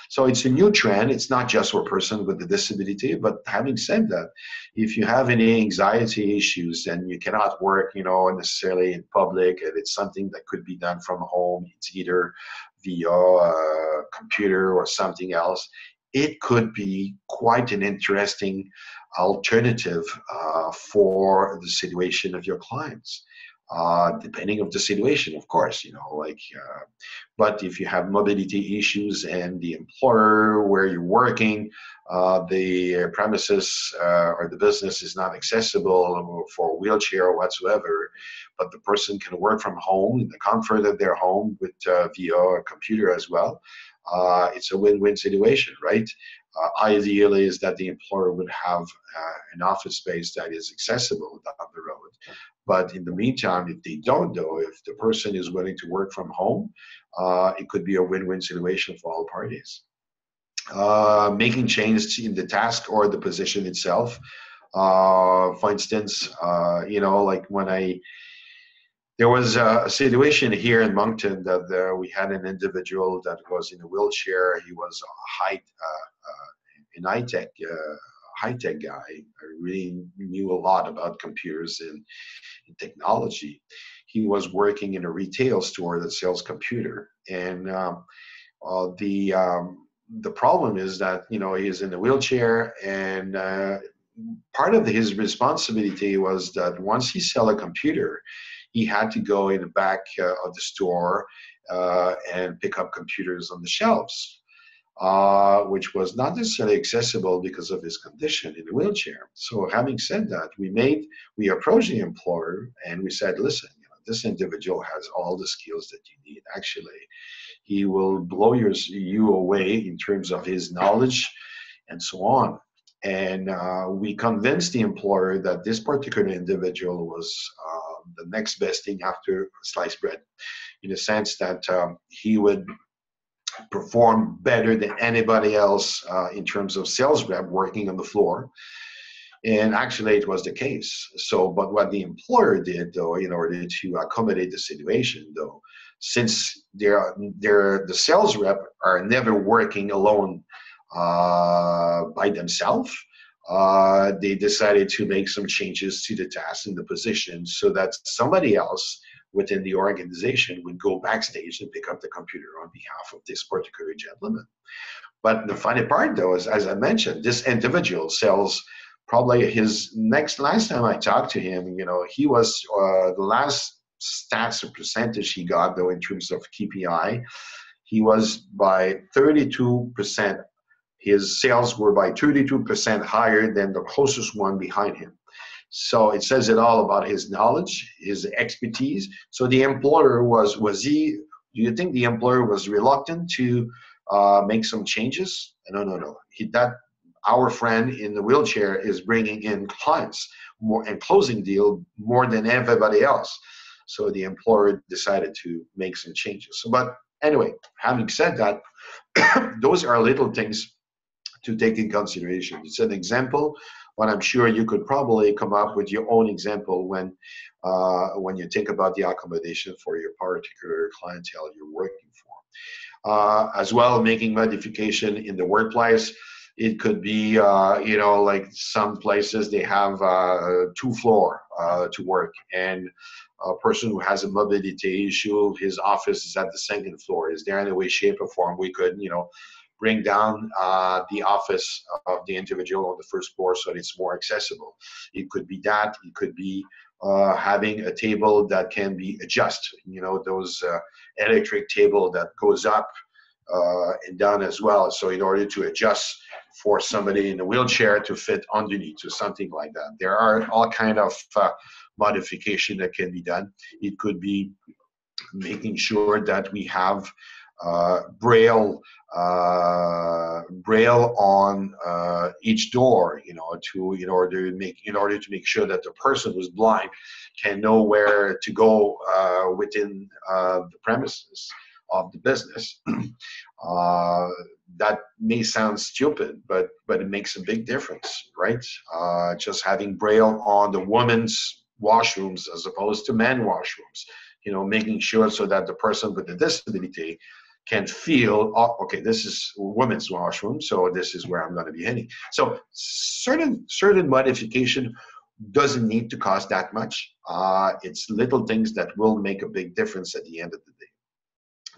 So it's a new trend. It's not just for a person with a disability, but having said that, if you have any anxiety issues and you cannot work, necessarily in public, and it's something that could be done from home, it's either via a computer or something else, it could be quite an interesting alternative for the situation of your clients. Depending on the situation, of course, but if you have mobility issues and the employer where you're working, the premises or the business is not accessible for a wheelchair or whatsoever, but the person can work from home in the comfort of their home with via a computer as well. It's a win-win situation, right? Ideally is that the employer would have an office space that is accessible down the road. But in the meantime, if they don't, though, if the person is willing to work from home, it could be a win-win situation for all parties. Making changes in the task or the position itself. For instance, like when there was a situation here in Moncton that we had an individual that was in a wheelchair. He was an high-tech guy. I really knew a lot about computers and technology. He was working in a retail store that sells computer, and the problem is that he's in a wheelchair, and part of his responsibility was that once he sell a computer, he had to go in the back of the store and pick up computers on the shelves, which was not necessarily accessible because of his condition in a wheelchair. So having said that, we approached the employer and we said, listen, this individual has all the skills that you need. Actually, he will blow you away in terms of his knowledge and so on. And we convinced the employer that this particular individual was the next best thing after sliced bread, in the sense that he would perform better than anybody else in terms of sales rep working on the floor. And actually it was the case. So, but what the employer did, though, in order to accommodate the situation, though, since the sales rep are never working alone by themselves, they decided to make some changes to the task and the position so that somebody else within the organization would go backstage and pick up the computer on behalf of this particular gentleman. But the funny part, though, is, as I mentioned, this individual sells probably last time I talked to him, he was the last stats or percentage he got, though, in terms of KPI, he was by 32%. His sales were by 32% higher than the closest one behind him. So it says it all about his knowledge, his expertise. So the employer do you think the employer was reluctant to make some changes? No. Our friend in the wheelchair is bringing in clients more and closing deal more than everybody else. So the employer decided to make some changes. But anyway, having said that, those are little things to take in consideration. It's an example, but I'm sure you could probably come up with your own example when you think about the accommodation for your particular clientele you're working for. As well, making modification in the workplace. It could be, like some places they have 2 floors to work, and a person who has a mobility issue, his office is at the 2nd floor. Is there any way, shape, or form we could, bring down the office of the individual on the 1st floor so that it's more accessible? It could be that. It could be having a table that can be adjusted. Those electric table that goes up and down as well. So in order to adjust for somebody in a wheelchair to fit underneath or something like that. There are all kind of modification that can be done. It could be making sure that we have braille on each door, in order to make sure that the person who's blind can know where to go within the premises. of the business. That may sound stupid, but it makes a big difference, right? Just having Braille on the women's washrooms as opposed to men washrooms, making sure so that the person with the disability can feel, oh, okay, this is women's washroom, so this is where I'm going to be heading. So certain modification doesn't need to cost that much. It's little things that will make a big difference at the end of the day.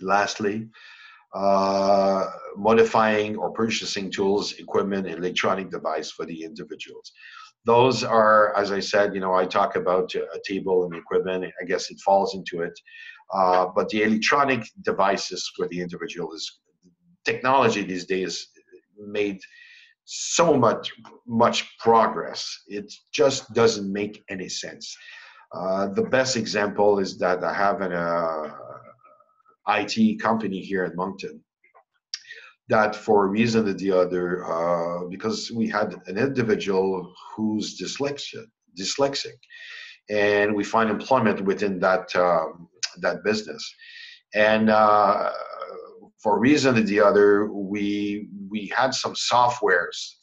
Lastly, modifying or purchasing tools, equipment, and electronic device for the individuals. Those are, as I said, I talk about a table and equipment. I guess it falls into it. But the electronic devices for the individual is technology these days made so much progress. It just doesn't make any sense. The best example is that I have an IT company here in Moncton that for a reason or the other, because we had an individual who's dyslexic, and we find employment within that business. And for a reason or the other, we had some softwares.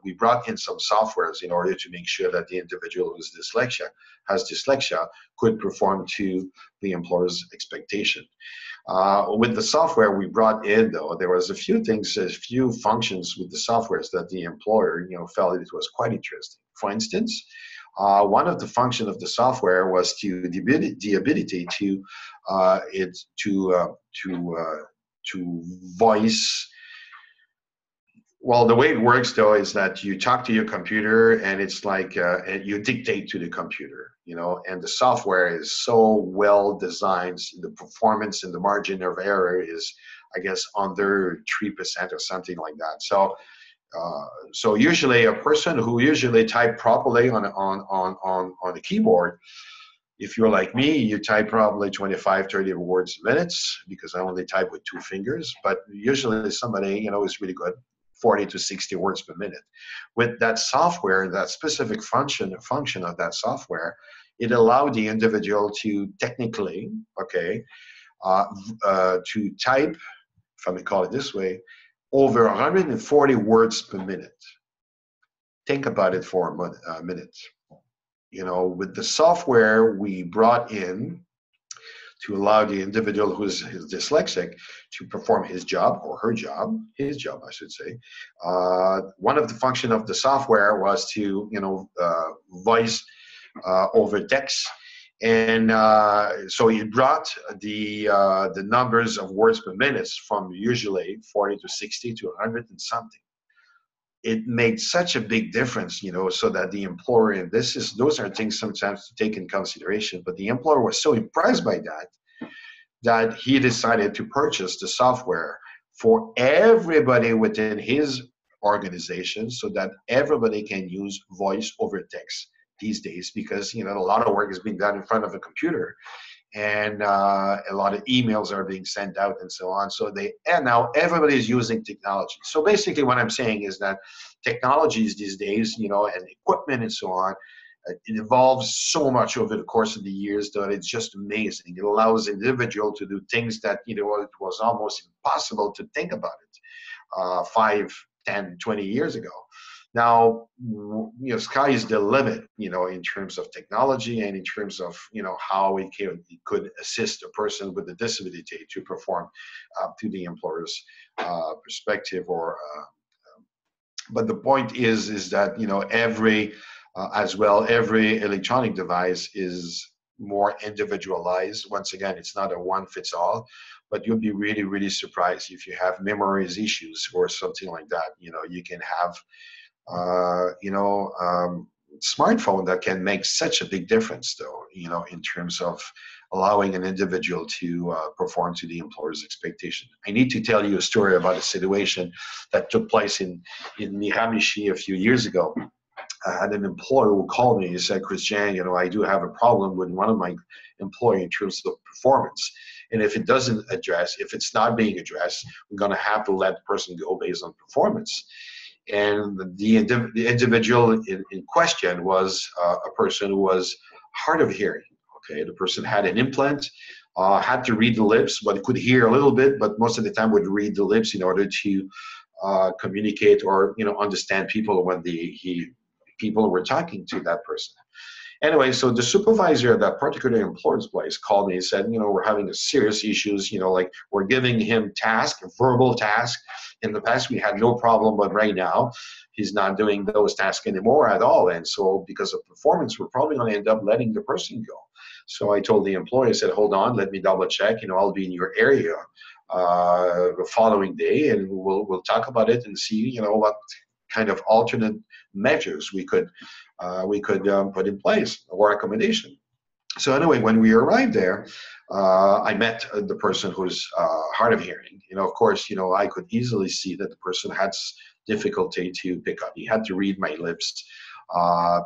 We brought in some softwares in order to make sure that the individual who's has dyslexia could perform to the employer's expectation. With the software we brought in, though, there was a few functions with the softwares that the employer, felt it was quite interesting. For instance, one of the functions of the software was the ability to voice. Well, the way it works, though, is that you talk to your computer, and it's like you dictate to the computer, and the software is so well designed. The performance and the margin of error is, I guess, under 3% or something like that. So usually a person who usually type properly on the keyboard, if you're like me, you type probably 25, 30 words a minute, because I only type with 2 fingers. But usually somebody, is really good, 40 to 60 words per minute. With that software, that specific function of that software, it allowed the individual to technically, to type, if I may call it this way, over 140 words per minute. Think about it for a minute. With the software we brought in to allow the individual who's dyslexic to perform his job, or his job, I should say. One of the functions of the software was to, voice over text. And so it brought the numbers of words per minute from usually 40 to 60 to 100 and something. It made such a big difference, so that the employer, and those are things sometimes to take in consideration, but the employer was so impressed by that he decided to purchase the software for everybody within his organization, so that everybody can use voice over text these days, because a lot of work is being done in front of a computer, and a lot of emails are being sent out and so on. And now everybody is using technology. So basically what I'm saying is that technologies these days, and equipment and so on, it evolves so much over the course of the years that it's just amazing. It allows the individual to do things that, it was almost impossible to think about it 5, 10, 20 years ago. Now, sky is the limit, in terms of technology and in terms of, how it could assist a person with a disability to perform to the employer's perspective. But the point is that, every electronic device is more individualized. Once again, it's not a one-fits-all, but you'll be really, really surprised if you have memory issues or something like that. You can have smartphone that can make such a big difference, though, in terms of allowing an individual to perform to the employer's expectation. I need to tell you a story about a situation that took place in Miramichi a few years ago. I had an employer who called me and said, Christian, I do have a problem with one of my employees in terms of performance. And if it's not being addressed, we're going to have to let the person go based on performance. And the individual in question was a person who was hard of hearing, Okay, the person had an implant, had to read the lips, but could hear a little bit, but most of the time would read the lips in order to communicate or understand people when people were talking to that person. Anyway, so the supervisor at that particular employer's place called me and said, we're having a serious issues, like we're giving him verbal task. In the past, we had no problem, but right now, he's not doing those tasks anymore at all. And so because of performance, we're probably going to end up letting the person go. So I told the employer, I said, hold on, let me double check. I'll be in your area the following day, and we'll talk about it and see, what kind of alternate measures we could put in place or accommodation. So anyway, when we arrived there, I met the person who's hard of hearing. Of course, I could easily see that the person had difficulty to pick up. He had to read my lips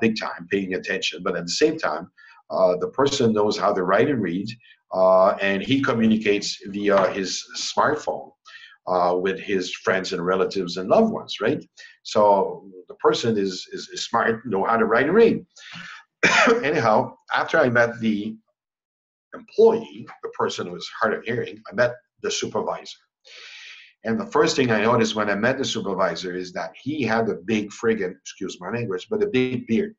big time, paying attention. But at the same time, the person knows how to write and read, and he communicates via his smartphone with his friends and relatives and loved ones, right? So the person is smart, know how to write and read. Anyhow, after I met the employee, the person who was hard of hearing, I met the supervisor. And the first thing I noticed when I met the supervisor is that he had a big friggin', excuse my language, but a big beard.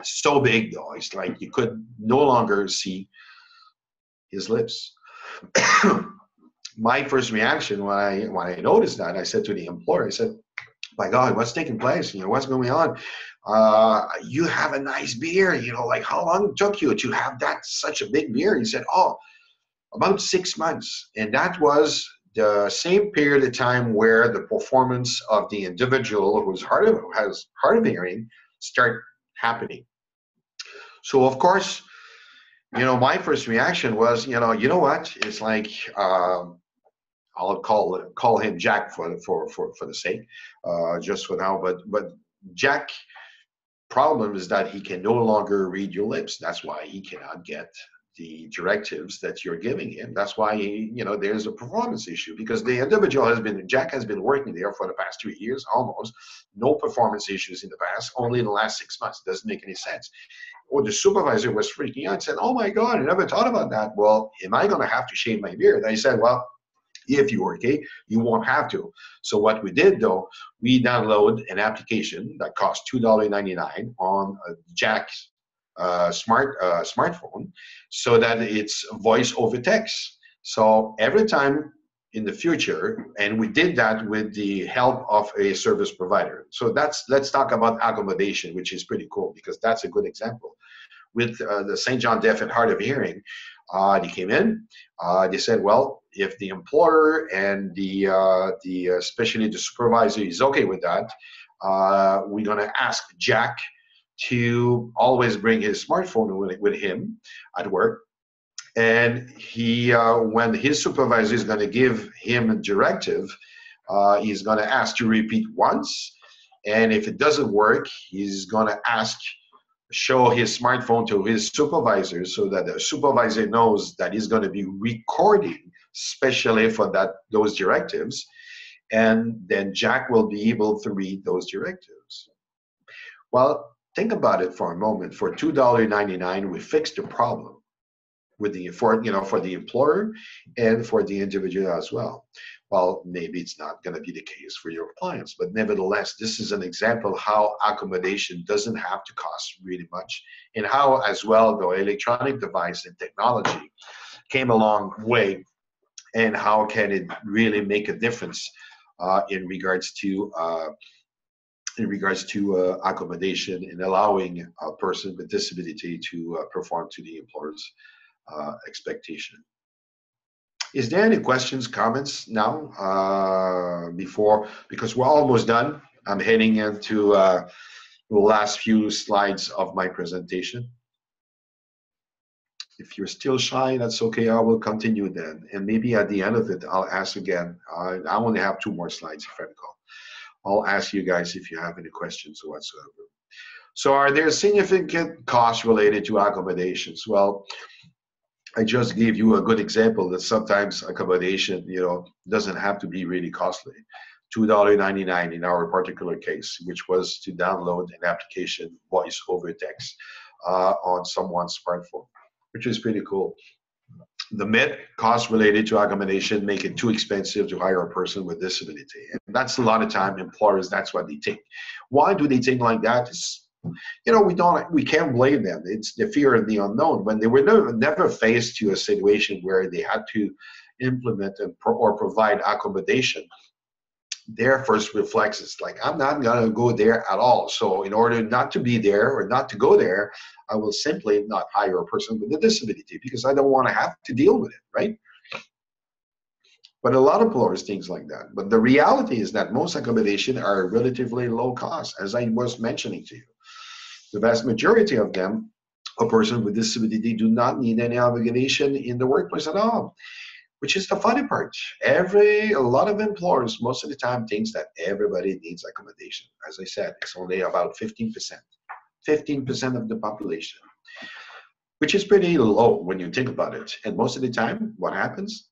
So big though, it's like you could no longer see his lips. My first reaction when I noticed that, I said to the employer, I said, my God, what's taking place? What's going on? You have a nice beard, like how long it took you to have such a big beard? He said, oh, about 6 months. And that was the same period of time where the performance of the individual who has hard of hearing start happening. So of course, my first reaction was, you know what? It's like, I'll call him Jack for the sake, just for now. But Jack problem is that he can no longer read your lips. That's why he cannot get the directives that you're giving him. That's why there's a performance issue, because the individual Jack has been working there for the past 3 years almost. No performance issues in the past, only in the last 6 months. Doesn't make any sense. Or the supervisor was freaking out and said, oh my God, I never thought about that. Well, am I going to have to shave my beard? I said, well, if you're okay, you won't have to. So what we did though, we download an application that costs $2.99 on Jack's smartphone, so that it's voice over text. So every time in the future, and we did that with the help of a service provider. So let's talk about accommodation, which is pretty cool because that's a good example. With the St. John Deaf and Hard of Hearing, they came in. They said, well, if the employer and especially the supervisor is okay with that, we're going to ask Jack to always bring his smartphone with him at work. And when his supervisor is going to give him a directive, he's going to ask to repeat once. And if it doesn't work, he's going to show his smartphone to his supervisor so that the supervisor knows that he's going to be recording specially for those directives. And then Jack will be able to read those directives. Well, think about it for a moment. For $2.99, we fixed the problem for the employer and for the individual as well. Well, maybe it's not going to be the case for your clients, but nevertheless, this is an example how accommodation doesn't have to cost really much, and how as well the electronic device and technology came a long way, and how can it really make a difference in regards to accommodation and allowing a person with disability to perform to the employer's expectation. Is there any questions, comments now because we're almost done. I'm heading into the last few slides of my presentation. If you're still shy, that's okay. I will continue then. And maybe at the end of it, I'll ask again. I only have 2 more slides, if I recall. I'll ask you guys if you have any questions whatsoever. So are there significant costs related to accommodations? Well, I just gave you a good example that sometimes accommodation, doesn't have to be really costly. $2.99 in our particular case, which was to download an application voice over text on someone's smartphone. which is pretty cool. The myth, costs related to accommodation make it too expensive to hire a person with disability. And that's a lot of time employers, that's what they think. Why do they think like that? It's, you know, we can't blame them. It's the fear of the unknown. When they were never faced to a situation where they had to implement or provide accommodation, their first reflex is like, I'm not going to go there at all. So in order not to be there or not to go there, I will simply not hire a person with a disability because I don't want to have to deal with it, right? But a lot of employers think like that. But the reality is that most accommodation are relatively low cost, as I was mentioning to you. The vast majority of them, a person with disability, do not need any accommodation in the workplace at all. Which is the funny part. A lot of employers, most of the time, thinks that everybody needs accommodation. As I said, it's only about 15%. 15% of the population, which is pretty low when you think about it. And most of the time, what happens?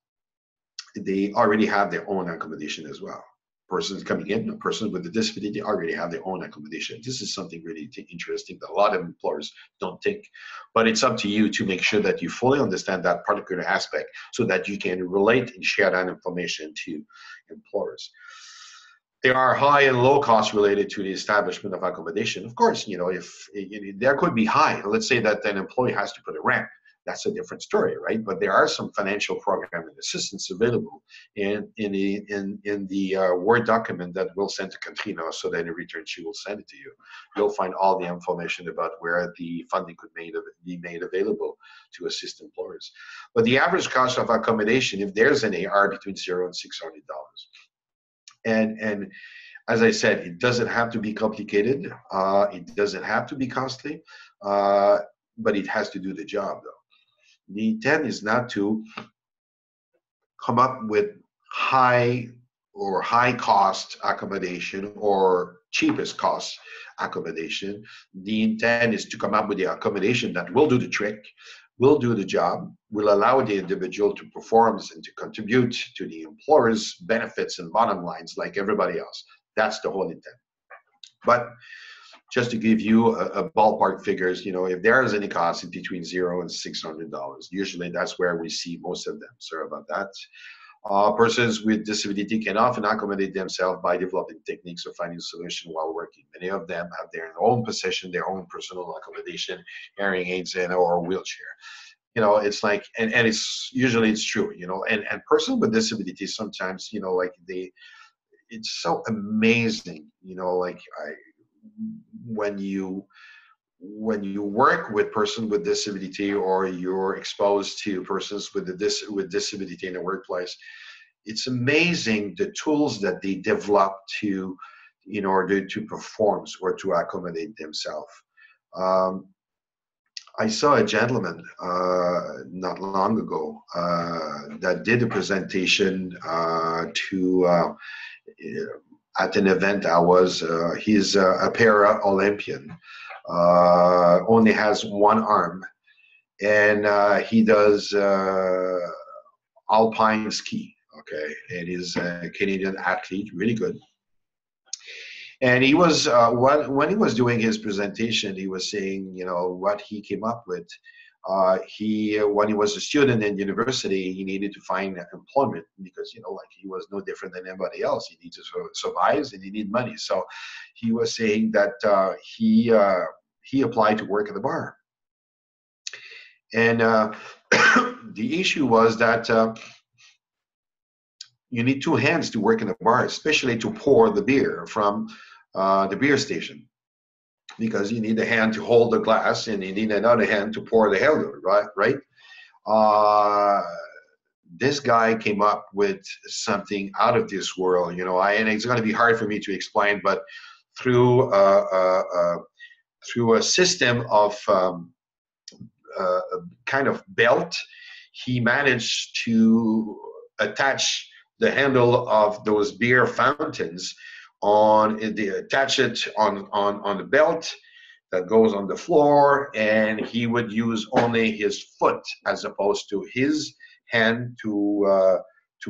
They already have their own accommodation as well. Persons coming in, a person with a disability already have their own accommodation. This is something really interesting that a lot of employers don't think. But it's up to you to make sure that you fully understand that particular aspect so that you can relate and share that information to employers. There are high and low costs related to the establishment of accommodation. Of course, you know, if there could be high, let's say that an employee has to put a rent. That's a different story, right? But there are some financial program and assistance available in the Word document that we'll send to Katrina, so that in return she will send it to you. You'll find all the information about where the funding could be made available to assist employers. But the average cost of accommodation, if there's any, are between $0 and $600. And as I said, it doesn't have to be complicated. It doesn't have to be costly, but it has to do the job, though. The intent is not to come up with high cost accommodation or cheapest cost accommodation. The intent is to come up with the accommodation that will do the trick, will do the job, will allow the individual to perform and to contribute to the employer's benefits and bottom lines like everybody else. That's the whole intent. But just to give you a ballpark figures, you know, if there is any cost, it's between $0 and $600. Usually that's where we see most of them. Sorry about that. Persons with disability can often accommodate themselves by developing techniques or finding a solution while working. Many of them have their own possession, their own personal accommodation, hearing aids, or wheelchair. You know, it's like, and it's usually it's true, you know, and persons with disabilities sometimes, you know, like it's so amazing, you know, like when you work with persons with disability or you're exposed to persons with disability in the workplace, it's amazing the tools that they develop in order to perform or to accommodate themselves. I saw a gentleman not long ago that did a presentation at an event I was. He's a para-Olympian, only has one arm, and he does alpine ski, okay, and he's a Canadian athlete, really good. And he was, when he was doing his presentation, he was saying, you know, what he came up with. When he was a student in university, he needed to find employment because, you know, like he was no different than anybody else. He needed to survive and he needed money. So he was saying that he applied to work at the bar. And the issue was that you need two hands to work in a bar, especially to pour the beer from the beer station, because you need a hand to hold the glass and you need another hand to pour the hell, right? This guy came up with something out of this world, you know, and it's going to be hard for me to explain, but through a system of a kind of belt, he managed to attach the handle of those beer fountains attach it on the belt that goes on the floor, and he would use only his foot as opposed to his hand to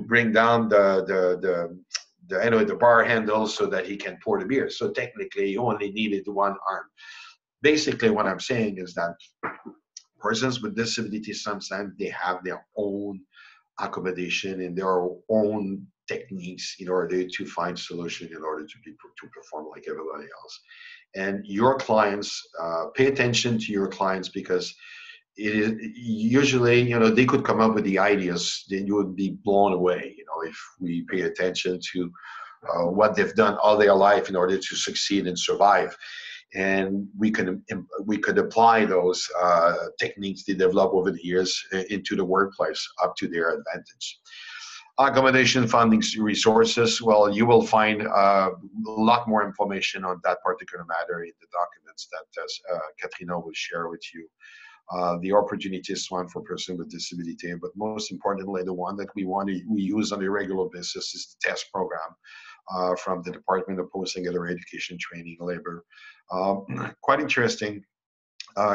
bring down the bar handle so that he can pour the beer. So technically, he only needed one arm. Basically, what I'm saying is that Persons with disabilities, sometimes they have their own accommodation and their own techniques in order to find solution in order to perform like everybody else. And your clients, pay attention to your clients, because it is usually, they could come up with the ideas, then you would be blown away, if we pay attention to what they've done all their life in order to succeed and survive. And we could apply those techniques they develop over the years into the workplace up to their advantage. Accommodation funding resources, well, you will find a lot more information on that particular matter in the documents that Katrina will share with you. The opportunities one for person with disability, but most importantly, the one that we use on a regular basis is the TEST program from the Department of Post-Secondary Education, Training, Labor. Quite interesting,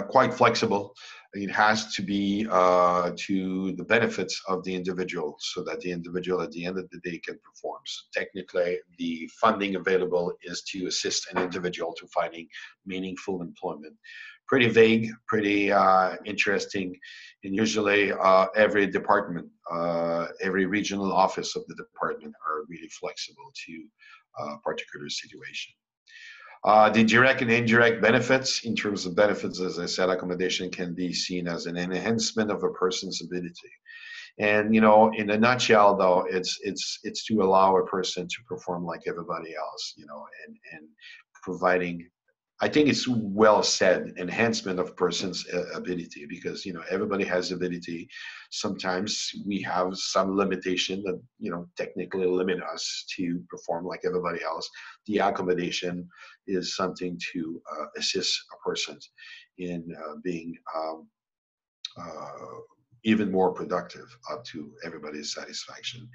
quite flexible. It has to be to the benefits of the individual, so that the individual at the end of the day can perform. So technically, the funding available is to assist an individual to finding meaningful employment. Pretty vague, pretty interesting, and usually every department, every regional office of the department are really flexible to a particular situation. The direct and indirect benefits. In terms of benefits, as I said, accommodation can be seen as an enhancement of a person's ability. And in a nutshell, though, it's to allow a person to perform like everybody else, and providing, I think it's well said, enhancement of person's ability, because everybody has ability. Sometimes we have some limitation that technically limit us to perform like everybody else. The accommodation is something to assist a person in being even more productive up to everybody's satisfaction.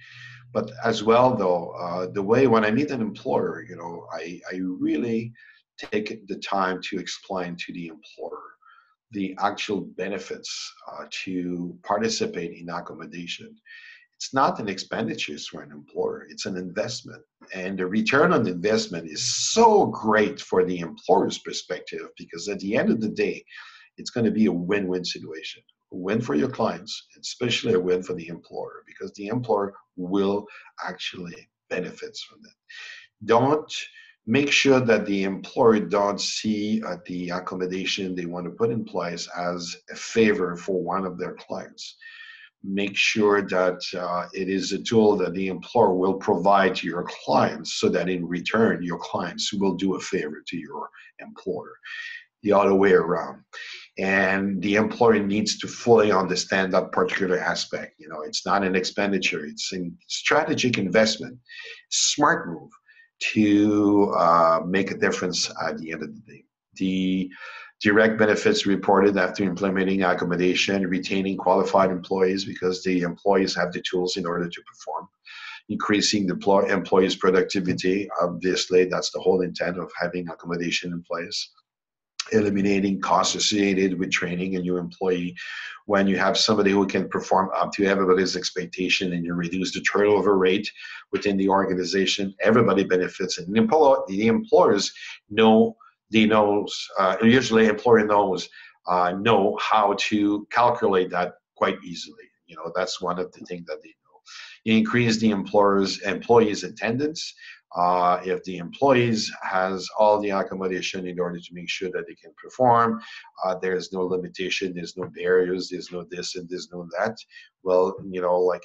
But as well, though, the way when I meet an employer, I really take the time to explain to the employer the actual benefits to participate in accommodation. It's not an expenditure for an employer, it's an investment. And the return on investment is so great for the employer's perspective, because at the end of the day, it's going to be a win-win situation. A win for your clients, especially a win for the employer, because the employer will actually benefit from it. Make sure that the employer don't see the accommodation they want to put in place as a favor for one of their clients. Make sure that it is a tool that the employer will provide to your clients, so that in return, your clients will do a favor to your employer. The other way around. And the employer needs to fully understand that particular aspect. It's not an expenditure, it's a strategic investment, smart move to make a difference at the end of the day. The direct benefits reported after implementing accommodation, retaining qualified employees, because the employees have the tools in order to perform. Increasing the employees' productivity, obviously, that's the whole intent of having accommodation in place. Eliminating costs associated with training a new employee. When you have somebody who can perform up to everybody's expectation and you reduce the turnover rate within the organization, everybody benefits. And the employers know, usually employer knows how to calculate that quite easily. That's one of the things that they know. You increase the employees' attendance. If the employees has all the accommodation in order to make sure that they can perform, there's no limitation, there's no barriers, there's no this and there's no that. Well,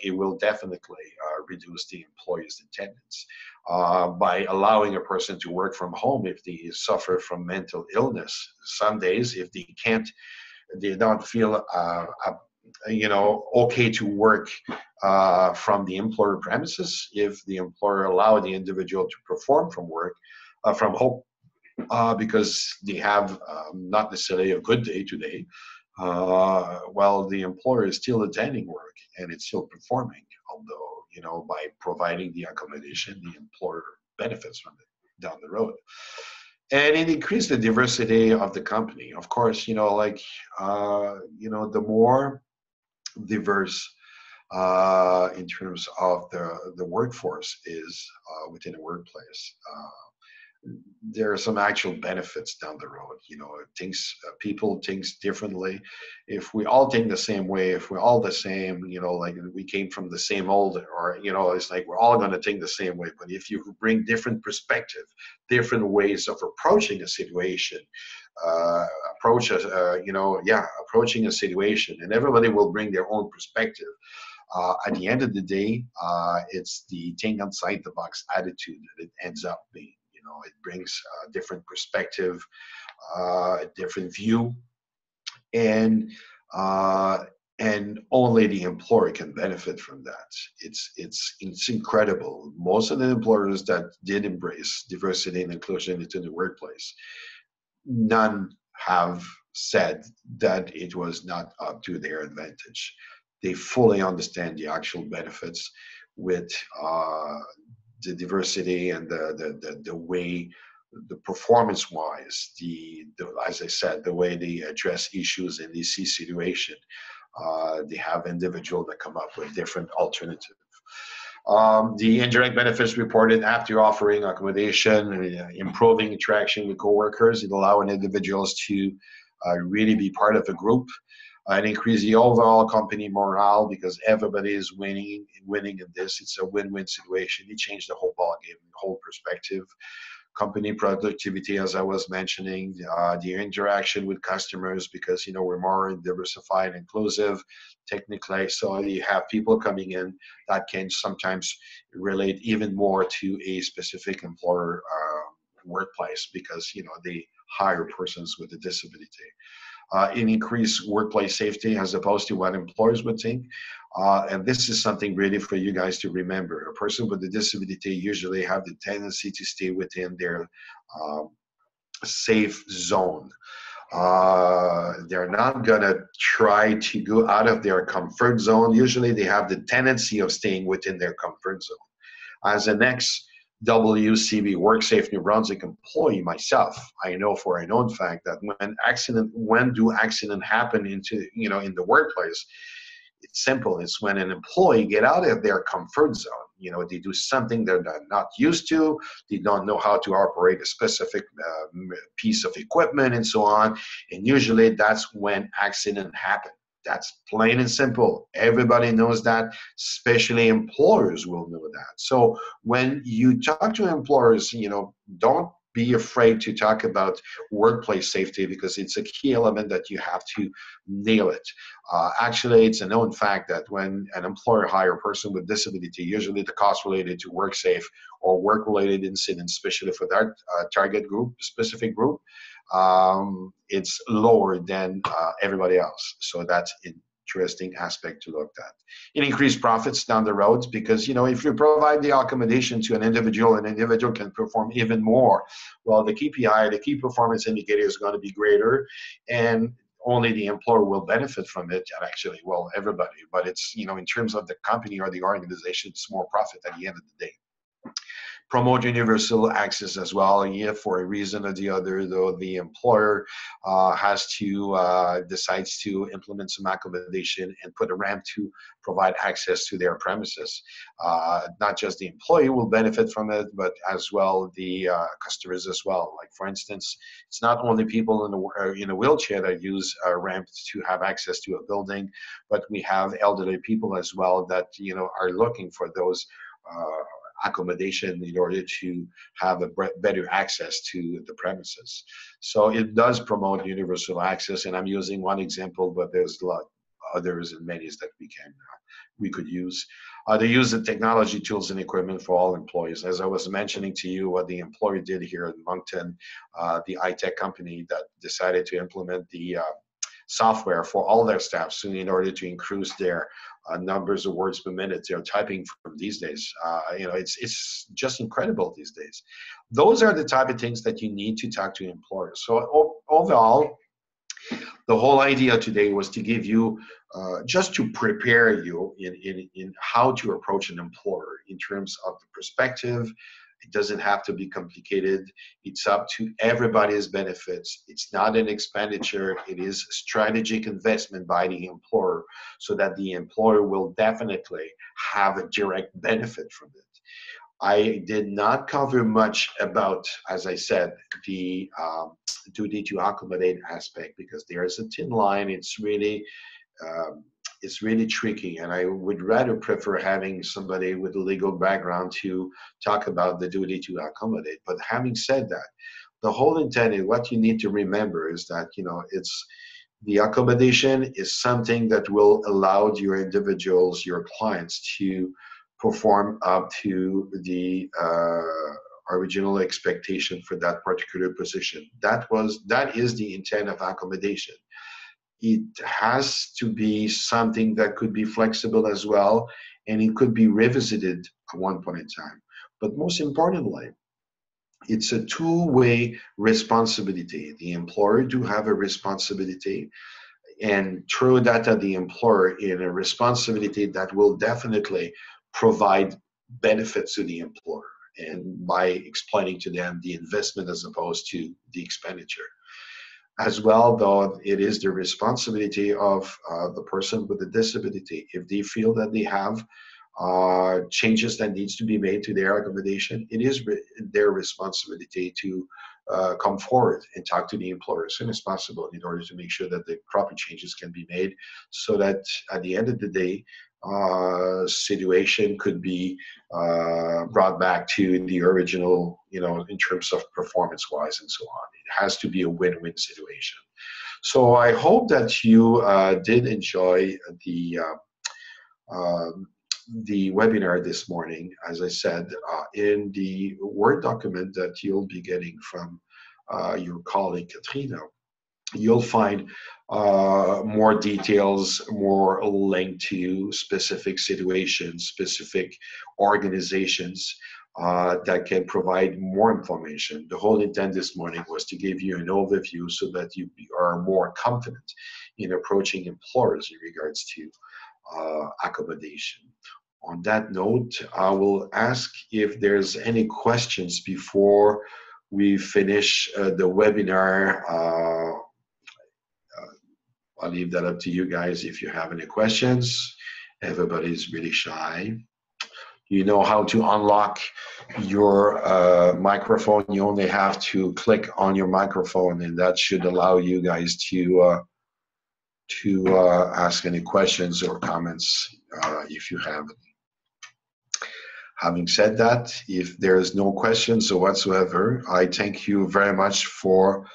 it will definitely reduce the employees' attendance. By allowing a person to work from home if they suffer from mental illness. Some days, if they don't feel okay to work from the employer premises, if the employer allow the individual to perform from home, because they have not necessarily a good day today, well, the employer is still attending work and it's still performing, although, by providing the accommodation, the employer benefits from it down the road. And it increased the diversity of the company. Of course, the more diverse in terms of the workforce is within a workplace, there are some actual benefits down the road. People think differently. If we all think the same way, if we're all the same, like we came from the same old, or it's like we're all going to think the same way. But if you bring different perspective, different ways of approaching a situation, approaching a situation, and everybody will bring their own perspective. At the end of the day, it's the think outside the box attitude that it ends up being. It brings a different perspective, a different view, and only the employer can benefit from that. It's incredible. Most of the employers that did embrace diversity and inclusion into the workplace, none have said that it was not up to their advantage. They fully understand the actual benefits with the diversity and the way, the performance-wise, as I said, the way they address issues in these situation. They have individuals that come up with different alternatives. The indirect benefits reported after offering accommodation, improving interaction with coworkers, it allowing individuals to really be part of a group, and increase the overall company morale because everybody is winning in this. It's a win-win situation. It changed the whole ballgame, the whole perspective. Company productivity, as I was mentioning, the interaction with customers, because we're more diversified and inclusive technically, so you have people coming in that can sometimes relate even more to a specific employer workplace, because they hire persons with a disability. In increased workplace safety as opposed to what employers would think. And this is something really for you guys to remember. A person with a disability usually have the tendency to stay within their safe zone. They're not gonna try to go out of their comfort zone. Usually they have the tendency of staying within their comfort zone. As an ex-WCB WorkSafe New Brunswick employee myself, I know for a known fact that when do accidents happen in the workplace? It's simple. It's when an employee get out of their comfort zone. They do something they're not used to. They don't know how to operate a specific piece of equipment and so on. And usually that's when accidents happen. That's plain and simple. Everybody knows that, especially employers will know that. So when you talk to employers, don't be afraid to talk about workplace safety, because it's a key element that you have to nail it. Actually, it's a known fact that when an employer hires a person with disability, usually the cost related to work safe or work-related incidents, especially for that target group, specific group, it's lower than everybody else. So that's interesting aspect to look at. It increased profits down the road, because if you provide the accommodation to an individual can perform even more. Well, the KPI, the key performance indicator, is going to be greater, and only the employer will benefit from it. And actually, well, everybody. But it's in terms of the company or the organization, it's more profit at the end of the day. Promote universal access as well. Yeah, for a reason or the other, though, the employer has to decides to implement some accommodation and put a ramp to provide access to their premises. Not just the employee will benefit from it, but as well the customers as well. Like for instance, it's not only people in a wheelchair that use ramps to have access to a building, but we have elderly people as well that are looking for those accommodation in order to have a better access to the premises. So it does promote universal access, and I'm using one example, but there's a lot others and many that we could use. The use of technology tools and equipment for all employees. As I was mentioning to you, what the employer did here in Moncton, the high-tech company that decided to implement the software for all their staff, so in order to increase their numbers of words per minute they're typing from these days. It's just incredible these days. Those are the type of things that you need to talk to employers. So overall, the whole idea today was to give you, just to prepare you in how to approach an employer in terms of the perspective. It doesn't have to be complicated. It's up to everybody's benefits. It's not an expenditure. It is strategic investment by the employer, so that the employer will definitely have a direct benefit from it. I did not cover much about, as I said, the duty to accommodate aspect, because there is a thin line. Um, it's really tricky, and I would rather prefer having somebody with a legal background to talk about the duty to accommodate. But having said that, the whole intent, and what you need to remember, is that, you know, it's the accommodation is something that will allow your individuals, your clients, to perform up to the original expectation for that particular position. That is the intent of accommodation. It has to be something that could be flexible as well, and it could be revisited at one point in time. But most importantly, it's a two-way responsibility. The employer do have a responsibility, and through that at the employer in a responsibility that will definitely provide benefits to the employer, and by explaining to them the investment as opposed to the expenditure. As well, though, it is the responsibility of the person with the disability. If they feel that they have changes that needs to be made to their accommodation, it is their responsibility to come forward and talk to the employer as soon as possible in order to make sure that the proper changes can be made, so that at the end of the day, situation could be brought back to the original, you know, in terms of performance-wise and so on. It has to be a win-win situation. So I hope that you did enjoy the webinar this morning. As I said, in the Word document that you'll be getting from your colleague Katrina, you'll find more details, more linked to specific situations, specific organizations that can provide more information. The whole intent this morning was to give you an overview so that you are more confident in approaching employers in regards to accommodation. On that note, I will ask if there's any questions before we finish the webinar. I'll leave that up to you guys if you have any questions. Everybody's really shy. You know how to unlock your microphone. You only have to click on your microphone, and that should allow you guys to ask any questions or comments if you have any. Having said that, if there's no questions whatsoever, I thank you very much for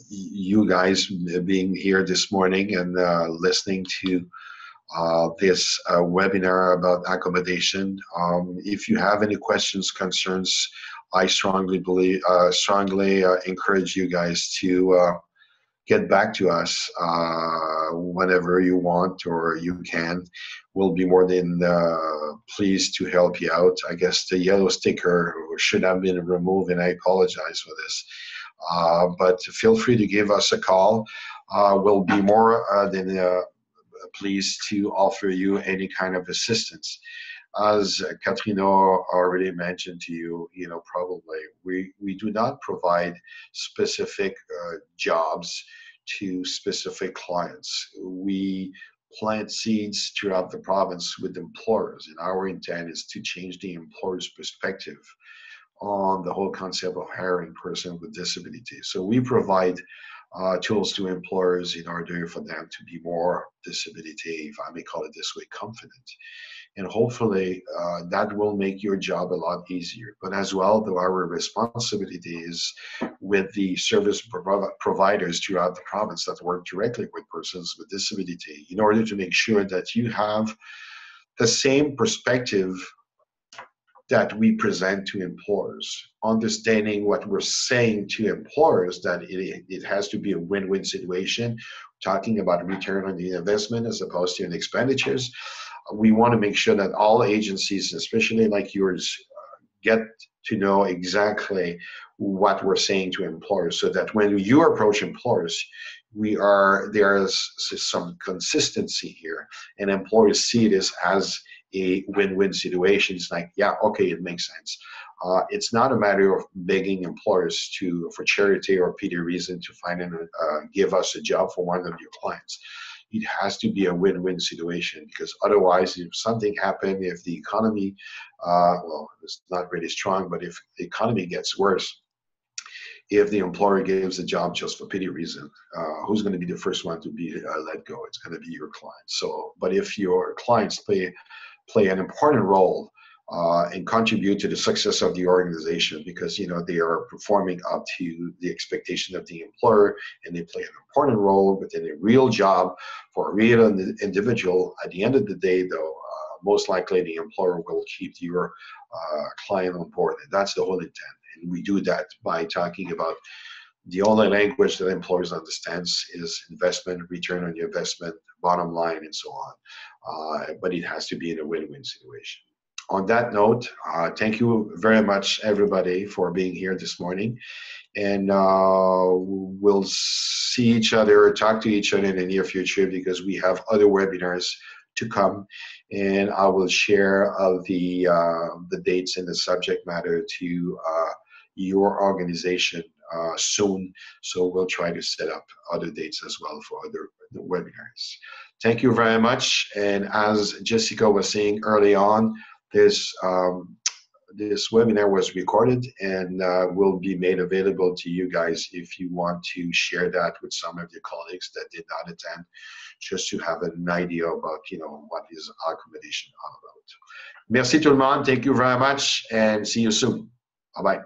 you guys being here this morning and listening to this webinar about accommodation. If you have any questions, concerns, I strongly encourage you guys to get back to us whenever you want or you can. We'll be more than pleased to help you out. I guess the yellow sticker should have been removed, and I apologize for this. But feel free to give us a call. We'll be more than pleased to offer you any kind of assistance. As Katrina already mentioned to you, probably we do not provide specific jobs to specific clients. We plant seeds throughout the province with employers, and our intent is to change the employer's perspective on the whole concept of hiring a person with disability. So we provide tools to employers in order for them to be more disability, if I may call it this way, confident. And hopefully that will make your job a lot easier. But as well, though, our responsibility is with the service providers throughout the province that work directly with persons with disability in order to make sure that you have the same perspective that we present to employers, understanding what we're saying to employers, that it has to be a win-win situation, talking about return on the investment as opposed to in expenditures. We want to make sure that all agencies, especially like yours, get to know exactly what we're saying to employers, so that when you approach employers, there's some consistency here, and employers see this as a win-win situation. It's like, yeah, okay, it makes sense. It's not a matter of begging employers for charity or pity reason to find and give us a job for one of your clients. it has to be a win-win situation, because otherwise, if something happens, if the economy, well, it's not really strong, but if the economy gets worse, if the employer gives a job just for pity reason, who's going to be the first one to be let go? It's going to be your client. So, but if your clients play an important role and contribute to the success of the organization, because they are performing up to the expectation of the employer, and they play an important role within a real job for a real individual. At the end of the day, though, most likely the employer will keep your client on board, and that's the whole intent. And we do that by talking about the only language that employers understands is investment, return on your investment, bottom line, and so on. But it has to be in a win-win situation. On that note, thank you very much, everybody, for being here this morning. And we'll see each other, talk to each other in the near future, because we have other webinars to come. And I will share the dates and the subject matter to your organization soon. So we'll try to set up other dates as well for other webinars. Thank you very much. And as Jessica was saying early on, this webinar was recorded and will be made available to you guys if you want to share that with some of your colleagues that did not attend, just to have an idea about what is accommodation all about. Merci tout le monde. Thank you very much, and see you soon. Bye-bye.